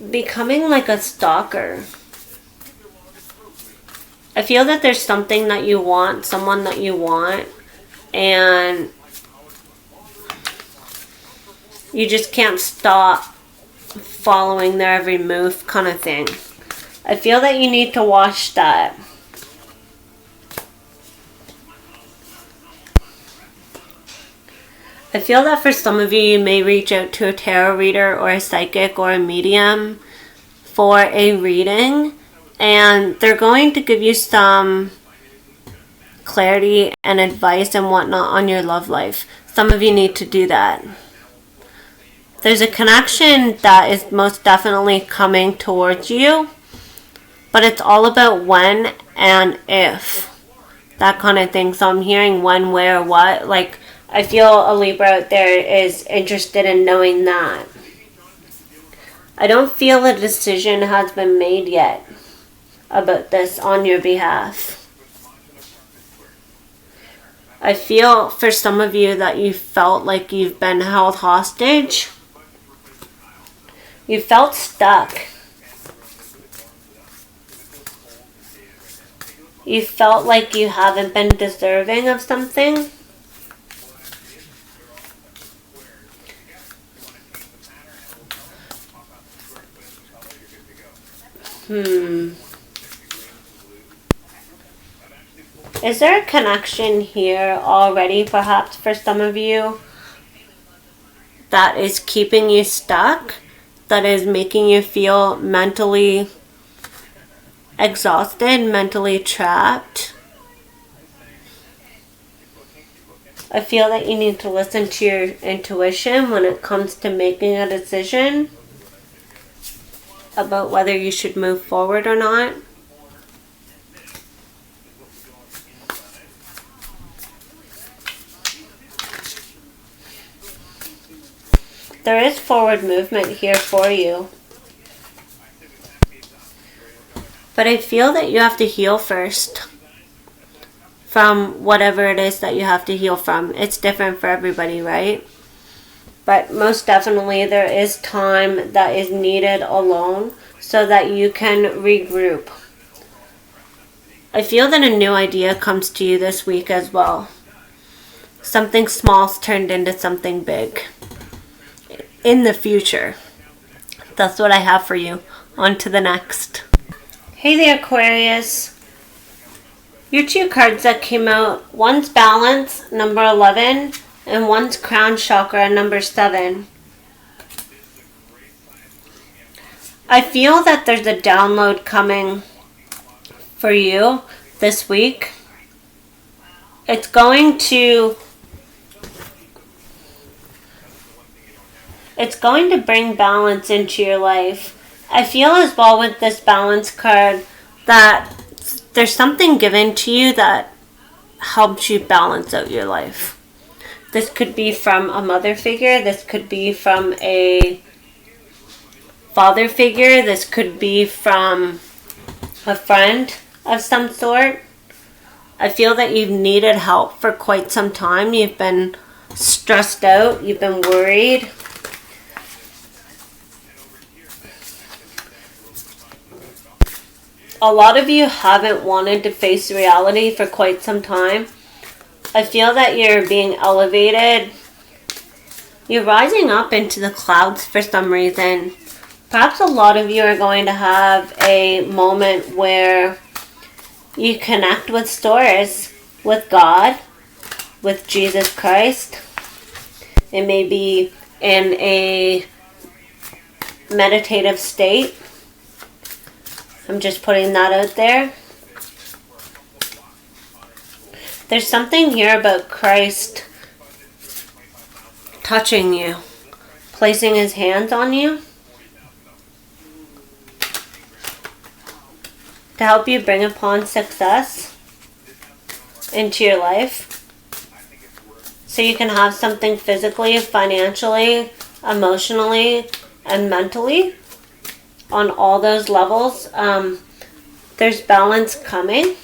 like a stalker. I feel that there's something that you want, someone that you want, and you just can't stop following their every move, kind of thing. I feel that you need to watch that. I feel that for some of you, you may reach out to a tarot reader or a psychic or a medium for a reading, and they're going to give you some clarity and advice and whatnot on your love life. Some of you need to do that. There's a connection that is most definitely coming towards you, but it's all about when and if, that kind of thing. So I'm hearing when, where, what. Like, I feel a Libra out there is interested in knowing that. I don't feel a decision has been made yet about this on your behalf. I feel for some of you that you felt like you've been held hostage. You felt stuck. You felt like you haven't been deserving of something. Is there a connection here already, perhaps, for some of you, that is keeping you stuck, that is making you feel mentally exhausted, mentally trapped? I feel that you need to listen to your intuition when it comes to making a decision about whether you should move forward or not. There is forward movement here for you. But I feel that you have to heal first from whatever it is that you have to heal from. It's different for everybody, right? But most definitely there is time that is needed alone so that you can regroup. I feel that a new idea comes to you this week as well. Something small's turned into something big in the future. That's what I have for you. On to the next. Hey there, Aquarius. Your two cards that came out, one's Balance, number 11, and one's Crown Chakra, number 7. I feel that there's a download coming for you this week. It's going to bring balance into your life. I feel as well with this Balance card that there's something given to you that helps you balance out your life. This could be from a mother figure. This could be from a father figure. This could be from a friend of some sort. I feel that you've needed help for quite some time. You've been stressed out. You've been worried. A lot of you haven't wanted to face reality for quite some time. I feel that you're being elevated. You're rising up into the clouds for some reason. Perhaps a lot of you are going to have a moment where you connect with source, with God, with Jesus Christ. It may be in a meditative state. I'm just putting that out there. There's something here about Christ touching you, placing his hands on you to help you bring upon success into your life so you can have something physically, financially, emotionally, and mentally. On all those levels, there's balance coming.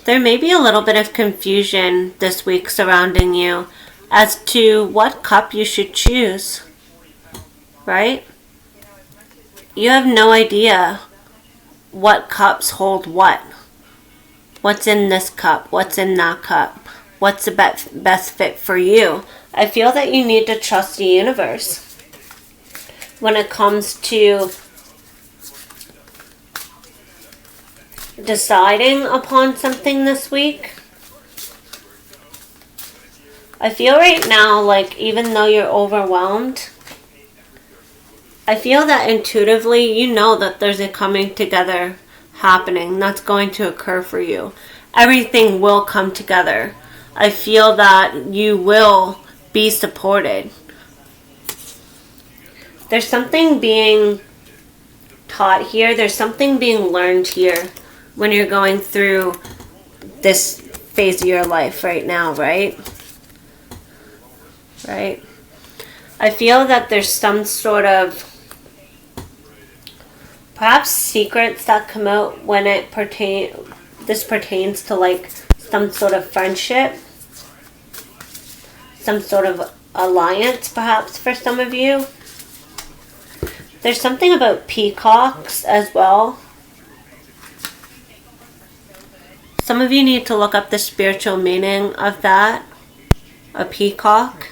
There may be a little bit of confusion this week surrounding you as to what cup you should choose, right? You have no idea what cups hold what. What's in this cup? What's in that cup? What's the best fit for you? I feel that you need to trust the universe when it comes to deciding upon something this week. I feel right now like even though you're overwhelmed, I feel that intuitively you know that there's a coming together happening that's going to occur for you. Everything will come together. I feel that you will be supported. There's something being taught here. There's something being learned here when you're going through this phase of your life right now, right? Right? I feel that there's some sort of perhaps secrets that come out when this pertains to like some sort of friendship, some sort of alliance perhaps for some of you. There's something about peacocks as well. Some of you need to look up the spiritual meaning of that. A peacock.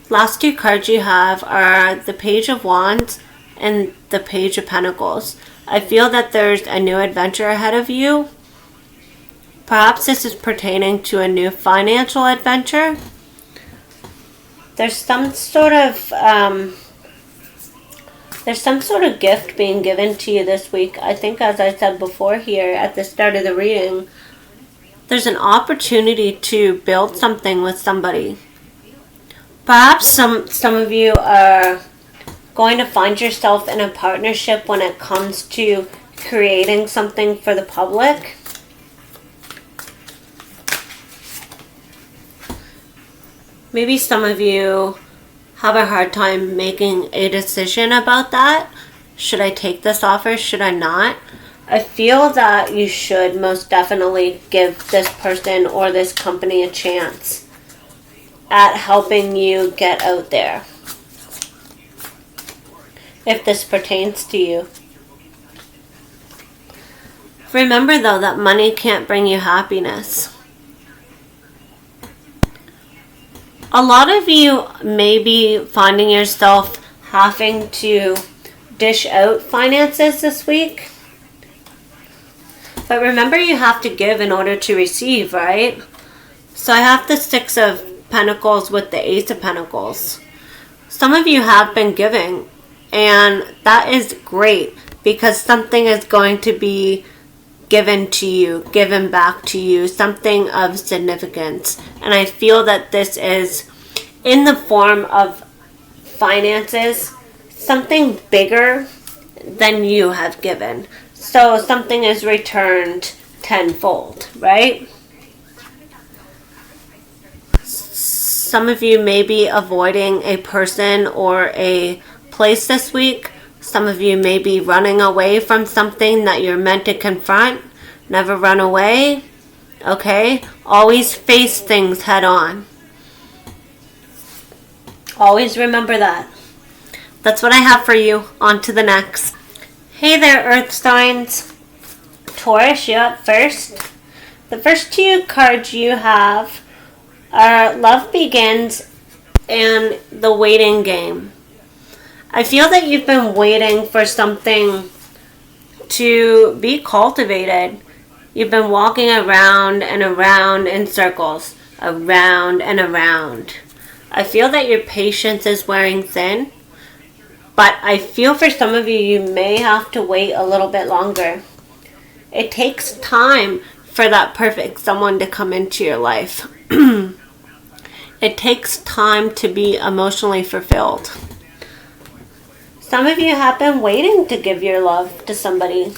Last two cards you have are the Page of Wands and the Page of Pentacles. I feel that there's a new adventure ahead of you. Perhaps this is pertaining to a new financial adventure. There's some sort of gift being given to you this week. I think, as I said before here at the start of the reading, there's an opportunity to build something with somebody. Perhaps some of you are going to find yourself in a partnership when it comes to creating something for the public. Maybe some of you have a hard time making a decision about that. Should I take this offer? Should I not? I feel that you should most definitely give this person or this company a chance at helping you get out there, if this pertains to you. Remember though that money can't bring you happiness. A lot of you may be finding yourself having to dish out finances this week. But remember, you have to give in order to receive, right? So I have the Six of Pentacles with the Ace of Pentacles. Some of you have been giving, and that is great because something is going to be given to you, given back to you, something of significance. And I feel that this is in the form of finances, something bigger than you have given. So something is returned tenfold, right? Some of you may be avoiding a person or a place this week. Some of you may be running away from something that you're meant to confront. Never run away, okay? Always face things head on. Always remember that. That's what I have for you. On to the next. Hey there, Earth signs. Taurus, you're up first. The first two cards you have are Love Begins and The Waiting Game. I feel that you've been waiting for something to be cultivated. You've been walking around and around in circles. Around and around. I feel that your patience is wearing thin. But I feel for some of you, you may have to wait a little bit longer. It takes time for that perfect someone to come into your life. It takes time to be emotionally fulfilled. Some of you have been waiting to give your love to somebody.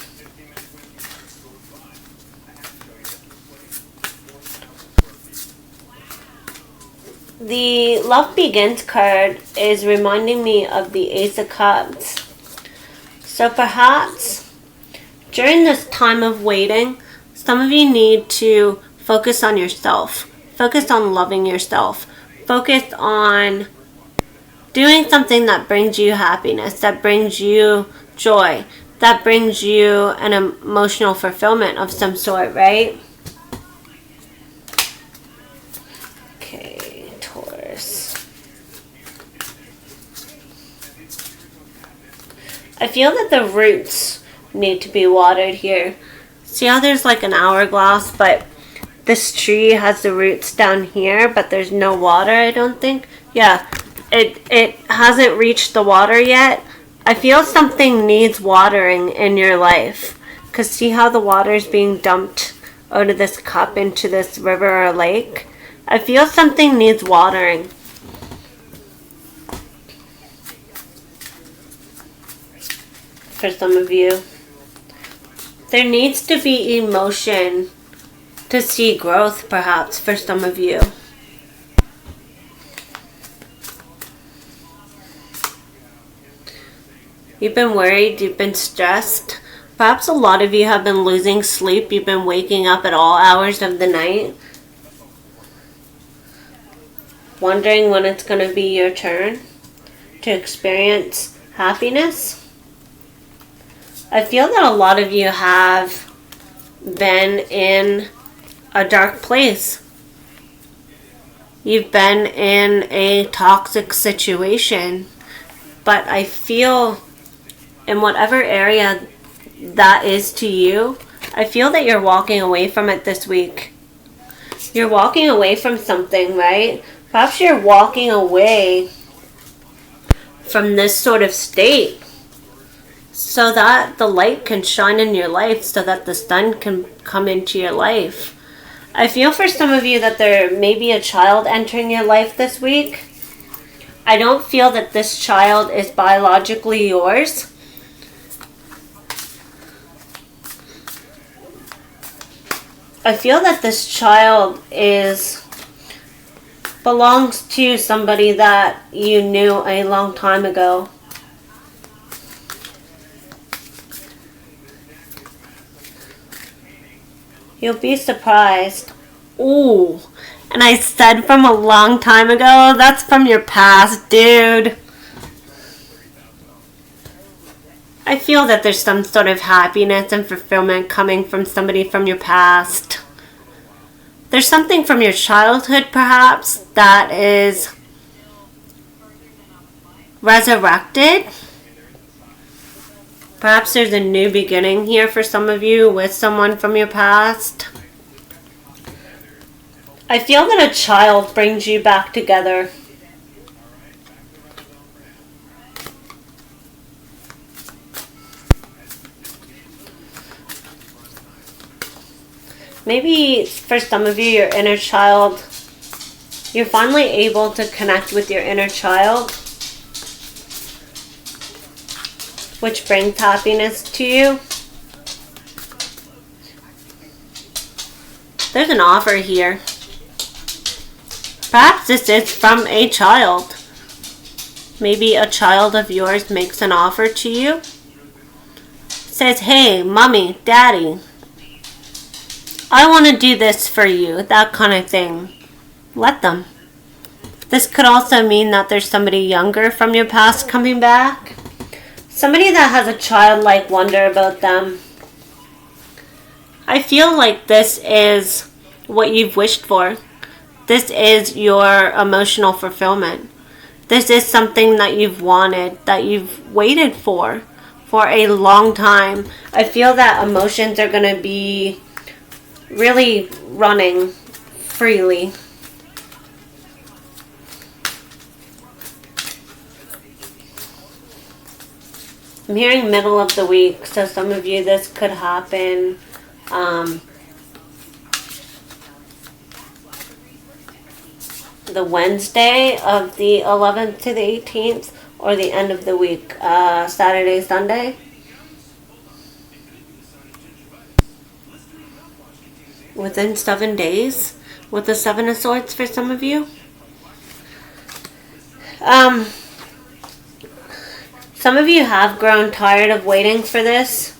The Love Begins card is reminding me of the Ace of Cups. So perhaps during this time of waiting, some of you need to focus on yourself. Focus on loving yourself. Focus on doing something that brings you happiness, that brings you joy, that brings you an emotional fulfillment of some sort, right? Okay, Taurus. I feel that the roots need to be watered here. See how there's like an hourglass, but this tree has the roots down here, but there's no water, I don't think. Yeah, it hasn't reached the water yet. I feel something needs watering in your life. Because see how the water is being dumped out of this cup into this river or lake? I feel something needs watering. For some of you. There needs to be emotion to see growth, perhaps, for some of you. You've been worried, you've been stressed. Perhaps a lot of you have been losing sleep. You've been waking up at all hours of the night, wondering when it's going to be your turn to experience happiness. I feel that a lot of you have been in a dark place. You've been in a toxic situation. But I feel in whatever area that is to you, I feel that you're walking away from it this week. You're walking away from something, right? Perhaps you're walking away from this sort of state so that the light can shine in your life, so that the sun can come into your life. I feel for some of you that there may be a child entering your life this week. I don't feel that this child is biologically yours. I feel that this child belongs to somebody that you knew a long time ago. You'll be surprised. Ooh, and I said from a long time ago, that's from your past, dude. I feel that there's some sort of happiness and fulfillment coming from somebody from your past. There's something from your childhood, perhaps, that is resurrected. Perhaps there's a new beginning here for some of you with someone from your past. I feel that a child brings you back together. Maybe for some of you, your inner child, you're finally able to connect with your inner child, which brings happiness to you. There's an offer here. Perhaps this is from a child. Maybe a child of yours makes an offer to you. Says, hey, mommy, daddy, I want to do this for you, that kind of thing. Let them. This could also mean that there's somebody younger from your past coming back. Somebody that has a childlike wonder about them. I feel like this is what you've wished for. This is your emotional fulfillment. This is something that you've wanted, that you've waited for a long time. I feel that emotions are going to be really running freely. I'm hearing middle of the week, so some of you this could happen the Wednesday of the 11th to the 18th, or the end of the week, Saturday, Sunday. Within 7 days, with the Seven of Swords for some of you. Some of you have grown tired of waiting for this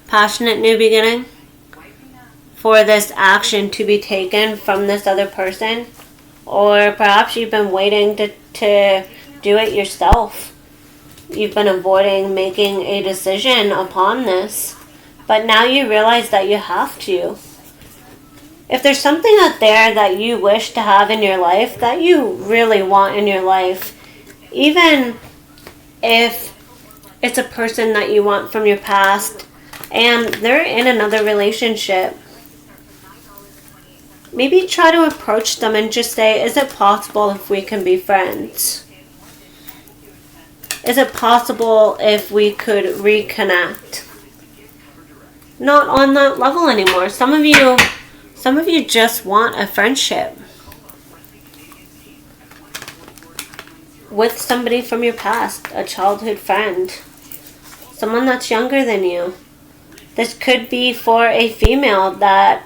passionate new beginning, for this action to be taken from this other person, or perhaps you've been waiting to do it yourself. You've been avoiding making a decision upon this, but now you realize that you have to. If there's something out there that you wish to have in your life, that you really want in your life, even if it's a person that you want from your past and they're in another relationship, maybe try to approach them and just say, is it possible if we can be friends? Is it possible if we could reconnect? Not on that level anymore. Some of you just want a friendship with somebody from your past, a childhood friend, someone that's younger than you. This could be for a female that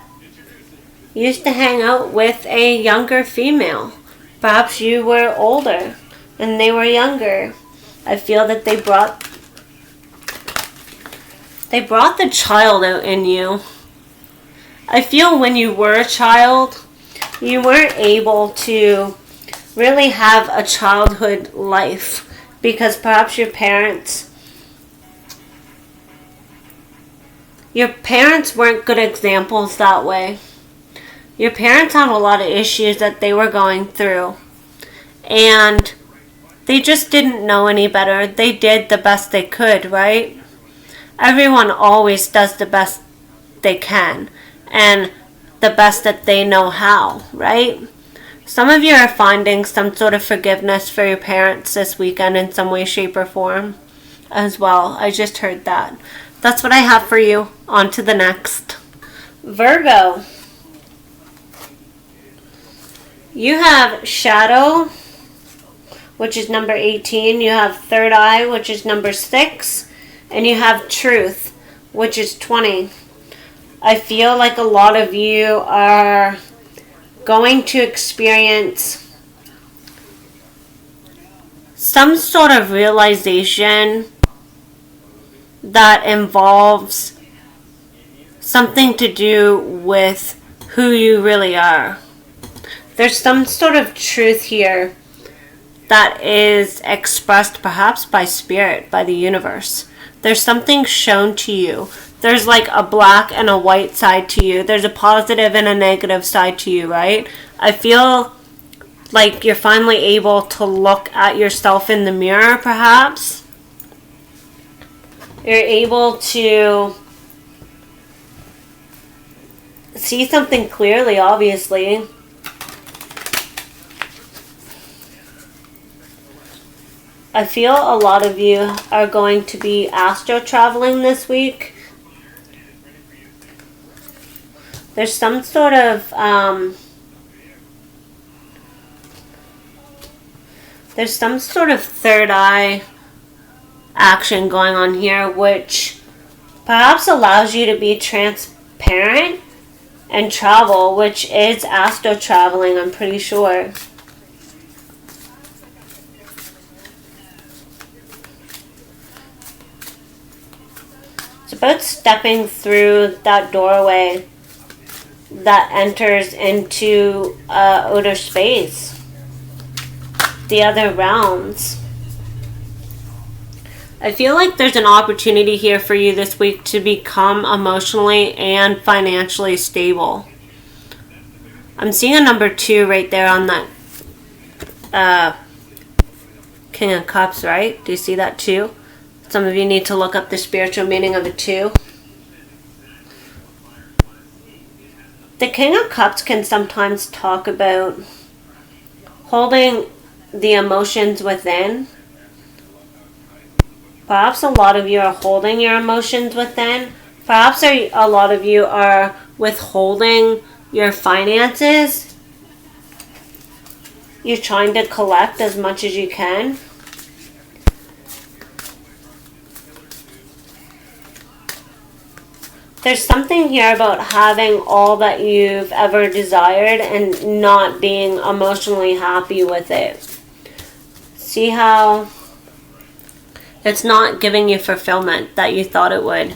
used to hang out with a younger female. Perhaps you were older and they were younger. I feel that they brought the child out in you. I feel when you were a child, you weren't able to really have a childhood life because perhaps your parents Your parents weren't good examples that way. Your parents had a lot of issues that they were going through. And they just didn't know any better. They did the best they could, right? Everyone always does the best they can. And the best that they know how, right? Some of you are finding some sort of forgiveness for your parents this weekend in some way, shape, or form as well. I just heard that. That's what I have for you. On to the next. Virgo. You have Shadow, which is number 18. You have Third Eye, which is number 6. And you have Truth, which is 20. I feel like a lot of you are going to experience some sort of realization that involves something to do with who you really are. There's some sort of truth here that is expressed perhaps by spirit, by the universe. There's something shown to you. There's like a black and a white side to you. There's a positive and a negative side to you, right? I feel like you're finally able to look at yourself in the mirror, perhaps. You're able to see something clearly, obviously. I feel a lot of you are going to be astro traveling this week. There's some sort of third eye action going on here, which perhaps allows you to be transparent and travel, which is astro traveling, I'm pretty sure. It's about stepping through that doorway that enters into outer space, the other realms. I feel like there's an opportunity here for you this week to become emotionally and financially stable. I'm seeing a number 2 right there on that King of Cups, right? Do you see that 2? Some of you need to look up the spiritual meaning of a 2. The King of Cups can sometimes talk about holding the emotions within. Perhaps a lot of you are holding your emotions within. Perhaps a lot of you are withholding your finances. You're trying to collect as much as you can. There's something here about having all that you've ever desired and not being emotionally happy with it. See how it's not giving you fulfillment that you thought it would.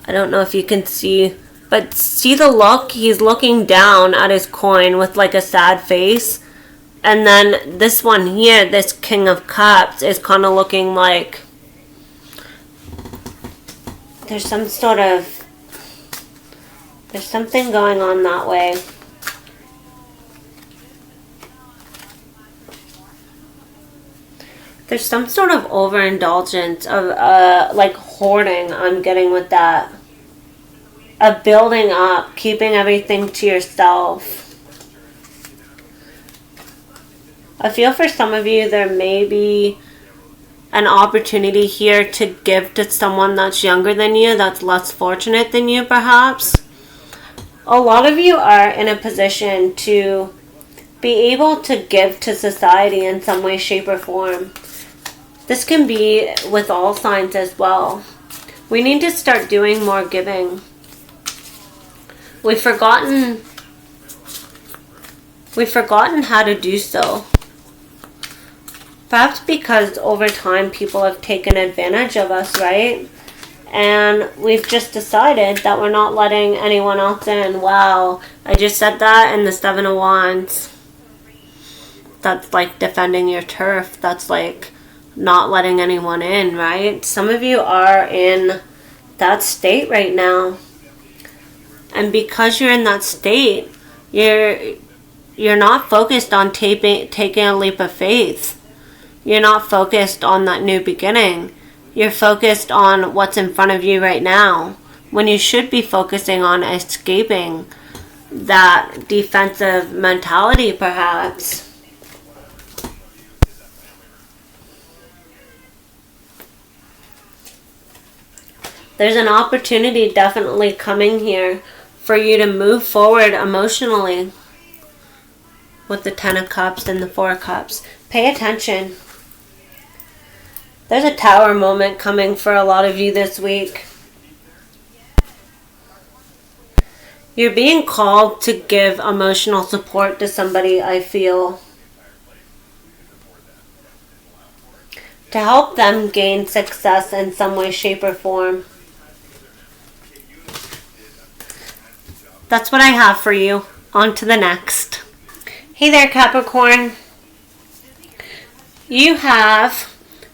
I don't know if you can see, but see the look? He's looking down at his coin with like a sad face. And then this one here, this King of Cups, is kind of looking like there's something going on that way. There's some sort of overindulgence of like hoarding I'm getting with that. Of building up, keeping everything to yourself. I feel for some of you there may be an opportunity here to give to someone that's younger than you, that's less fortunate than you perhaps. A lot of you are in a position to be able to give to society in some way, shape, or form. This can be with all signs as well. We need to start doing more giving. We've forgotten how to do so. Perhaps because over time people have taken advantage of us, right? And we've just decided that we're not letting anyone else in. Wow, I just said that, and the 7 of Wands. That's like defending your turf. That's like not letting anyone in, right? Some of you are in that state right now. And because you're in that state, you're not focused on taking a leap of faith. You're not focused on that new beginning. You're focused on what's in front of you right now, when you should be focusing on escaping that defensive mentality, perhaps. There's an opportunity definitely coming here for you to move forward emotionally with the Ten of Cups and the Four of Cups. Pay attention. There's a Tower moment coming for a lot of you this week. You're being called to give emotional support to somebody, I feel. To help them gain success in some way, shape, or form. That's what I have for you. On to the next. Hey there, Capricorn. You have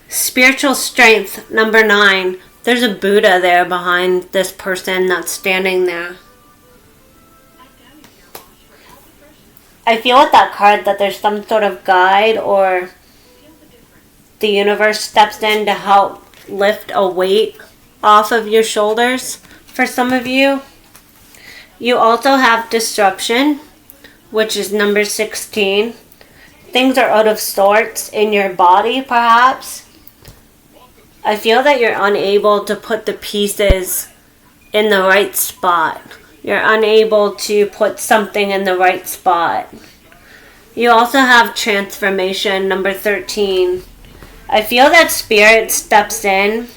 spiritual strength, number 9. There's a Buddha there behind this person that's standing there. I feel with that card that there's some sort of guide, or the universe steps in to help lift a weight off of your shoulders for some of you. You also have disruption, which is number 16. Things are out of sorts in your body, perhaps. I feel that you're unable to put the pieces in the right spot. You're unable to put something in the right spot. You also have transformation, number 13. I feel that Spirit steps in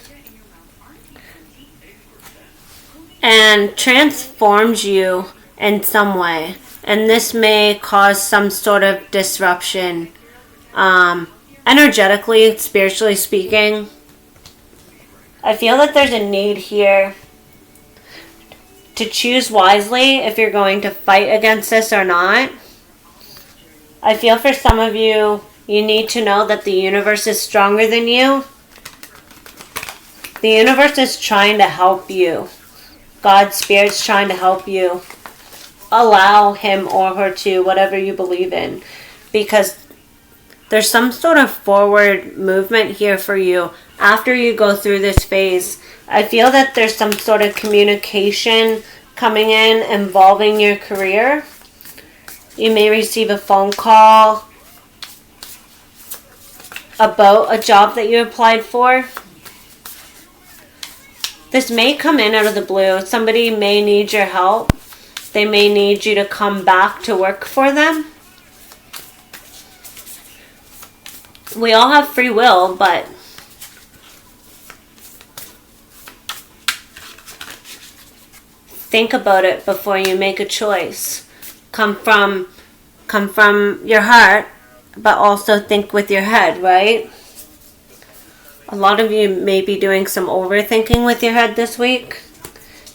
and transforms you in some way. And this may cause some sort of disruption, energetically, spiritually speaking. I feel that there's a need here to choose wisely if you're going to fight against this or not. I feel for some of you, you need to know that the universe is stronger than you. The universe is trying to help you. God's Spirit's trying to help you. Allow him or her to, whatever you believe in. Because there's some sort of forward movement here for you after you go through this phase. I feel that there's some sort of communication coming in involving your career. You may receive a phone call about a job that you applied for. This may come in out of the blue. Somebody may need your help. They may need you to come back to work for them. We all have free will, but think about it before you make a choice. Come from your heart, but also think with your head, right? A lot of you may be doing some overthinking with your head this week.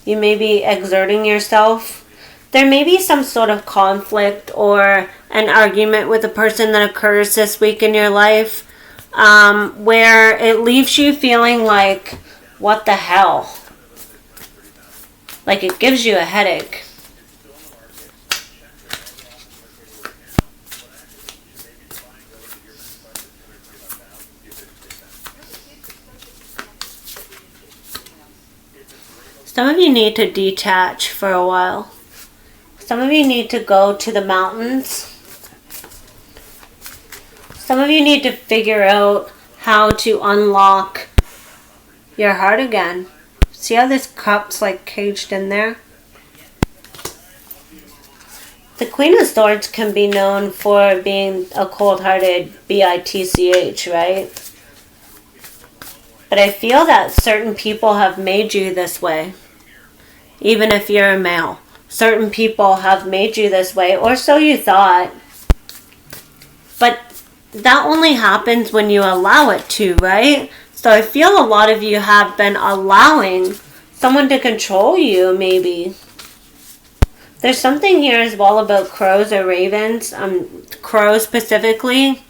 You may be exerting yourself. There may be some sort of conflict or an argument with a person that occurs this week in your life, where it leaves you feeling like, what the hell? Like it gives you a headache. Some of you need to detach for a while. Some of you need to go to the mountains. Some of you need to figure out how to unlock your heart again. See how this cup's like caged in there? The Queen of Swords can be known for being a cold-hearted bitch, right? But I feel that certain people have made you this way. Even if you're a male. Certain people have made you this way, or so you thought. But that only happens when you allow it to, right? So I feel a lot of you have been allowing someone to control you, maybe. There's something here as well about crows or ravens. Crows specifically.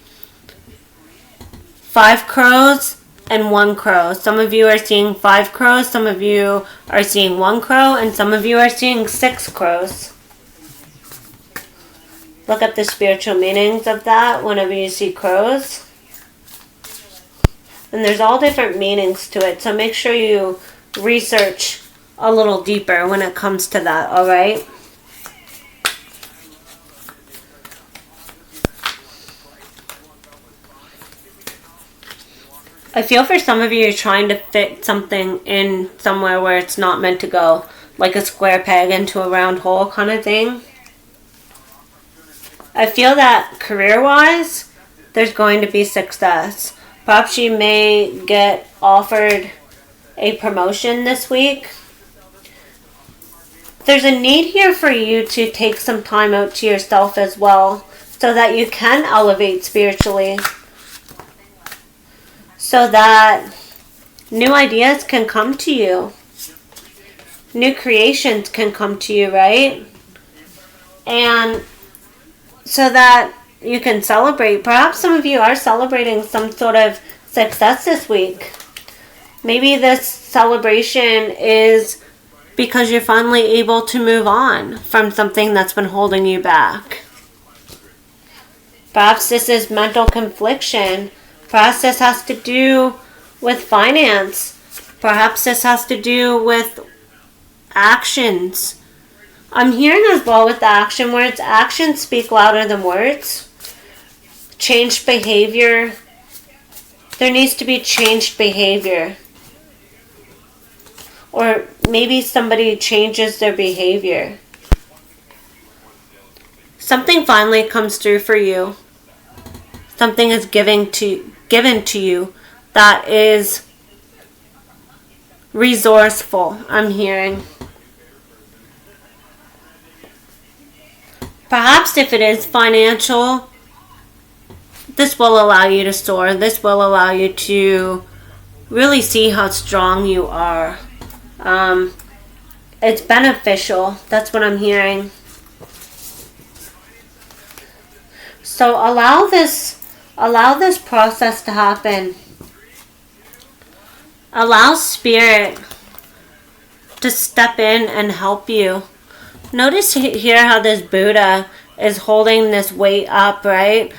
5 crows and 1 crow. Some of you are seeing 5 crows, some of you are seeing 1 crow, and some of you are seeing 6 crows. Look up the spiritual meanings of that whenever you see crows. And there's all different meanings to it, so make sure you research a little deeper when it comes to that, alright? I feel for some of you, you're trying to fit something in somewhere where it's not meant to go. Like a square peg into a round hole kind of thing. I feel that career-wise, there's going to be success. Perhaps you may get offered a promotion this week. There's a need here for you to take some time out to yourself as well, so that you can elevate spiritually. So that new ideas can come to you. New creations can come to you, right? And so that you can celebrate. Perhaps some of you are celebrating some sort of success this week. Maybe this celebration is because you're finally able to move on from something that's been holding you back. Perhaps this is mental confliction. Perhaps this has to do with finance. Perhaps this has to do with actions. I'm hearing as well with the action words, actions speak louder than words. Changed behavior. There needs to be changed behavior. Or maybe somebody changes their behavior. Something finally comes through for you. Something is given to you that is resourceful, I'm hearing. Perhaps if it is financial, this will allow you to soar. This will allow you to really see how strong you are. It's beneficial. That's what I'm hearing. So allow this process to happen. Allow Spirit to step in and help you. Notice here how this Buddha is holding this weight up, right?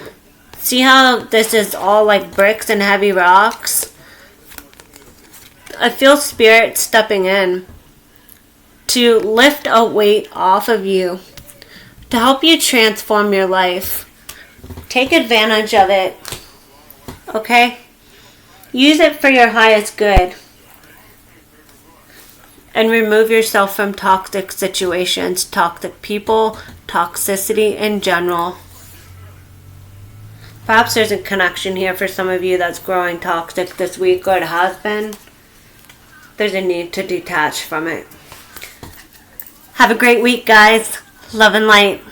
See how this is all like bricks and heavy rocks? I feel Spirit stepping in to lift a weight off of you, to help you transform your life. Take advantage of it, okay? Use it for your highest good. And remove yourself from toxic situations, toxic people, toxicity in general. Perhaps there's a connection here for some of you that's growing toxic this week, or it has been. There's a need to detach from it. Have a great week, guys. Love and light.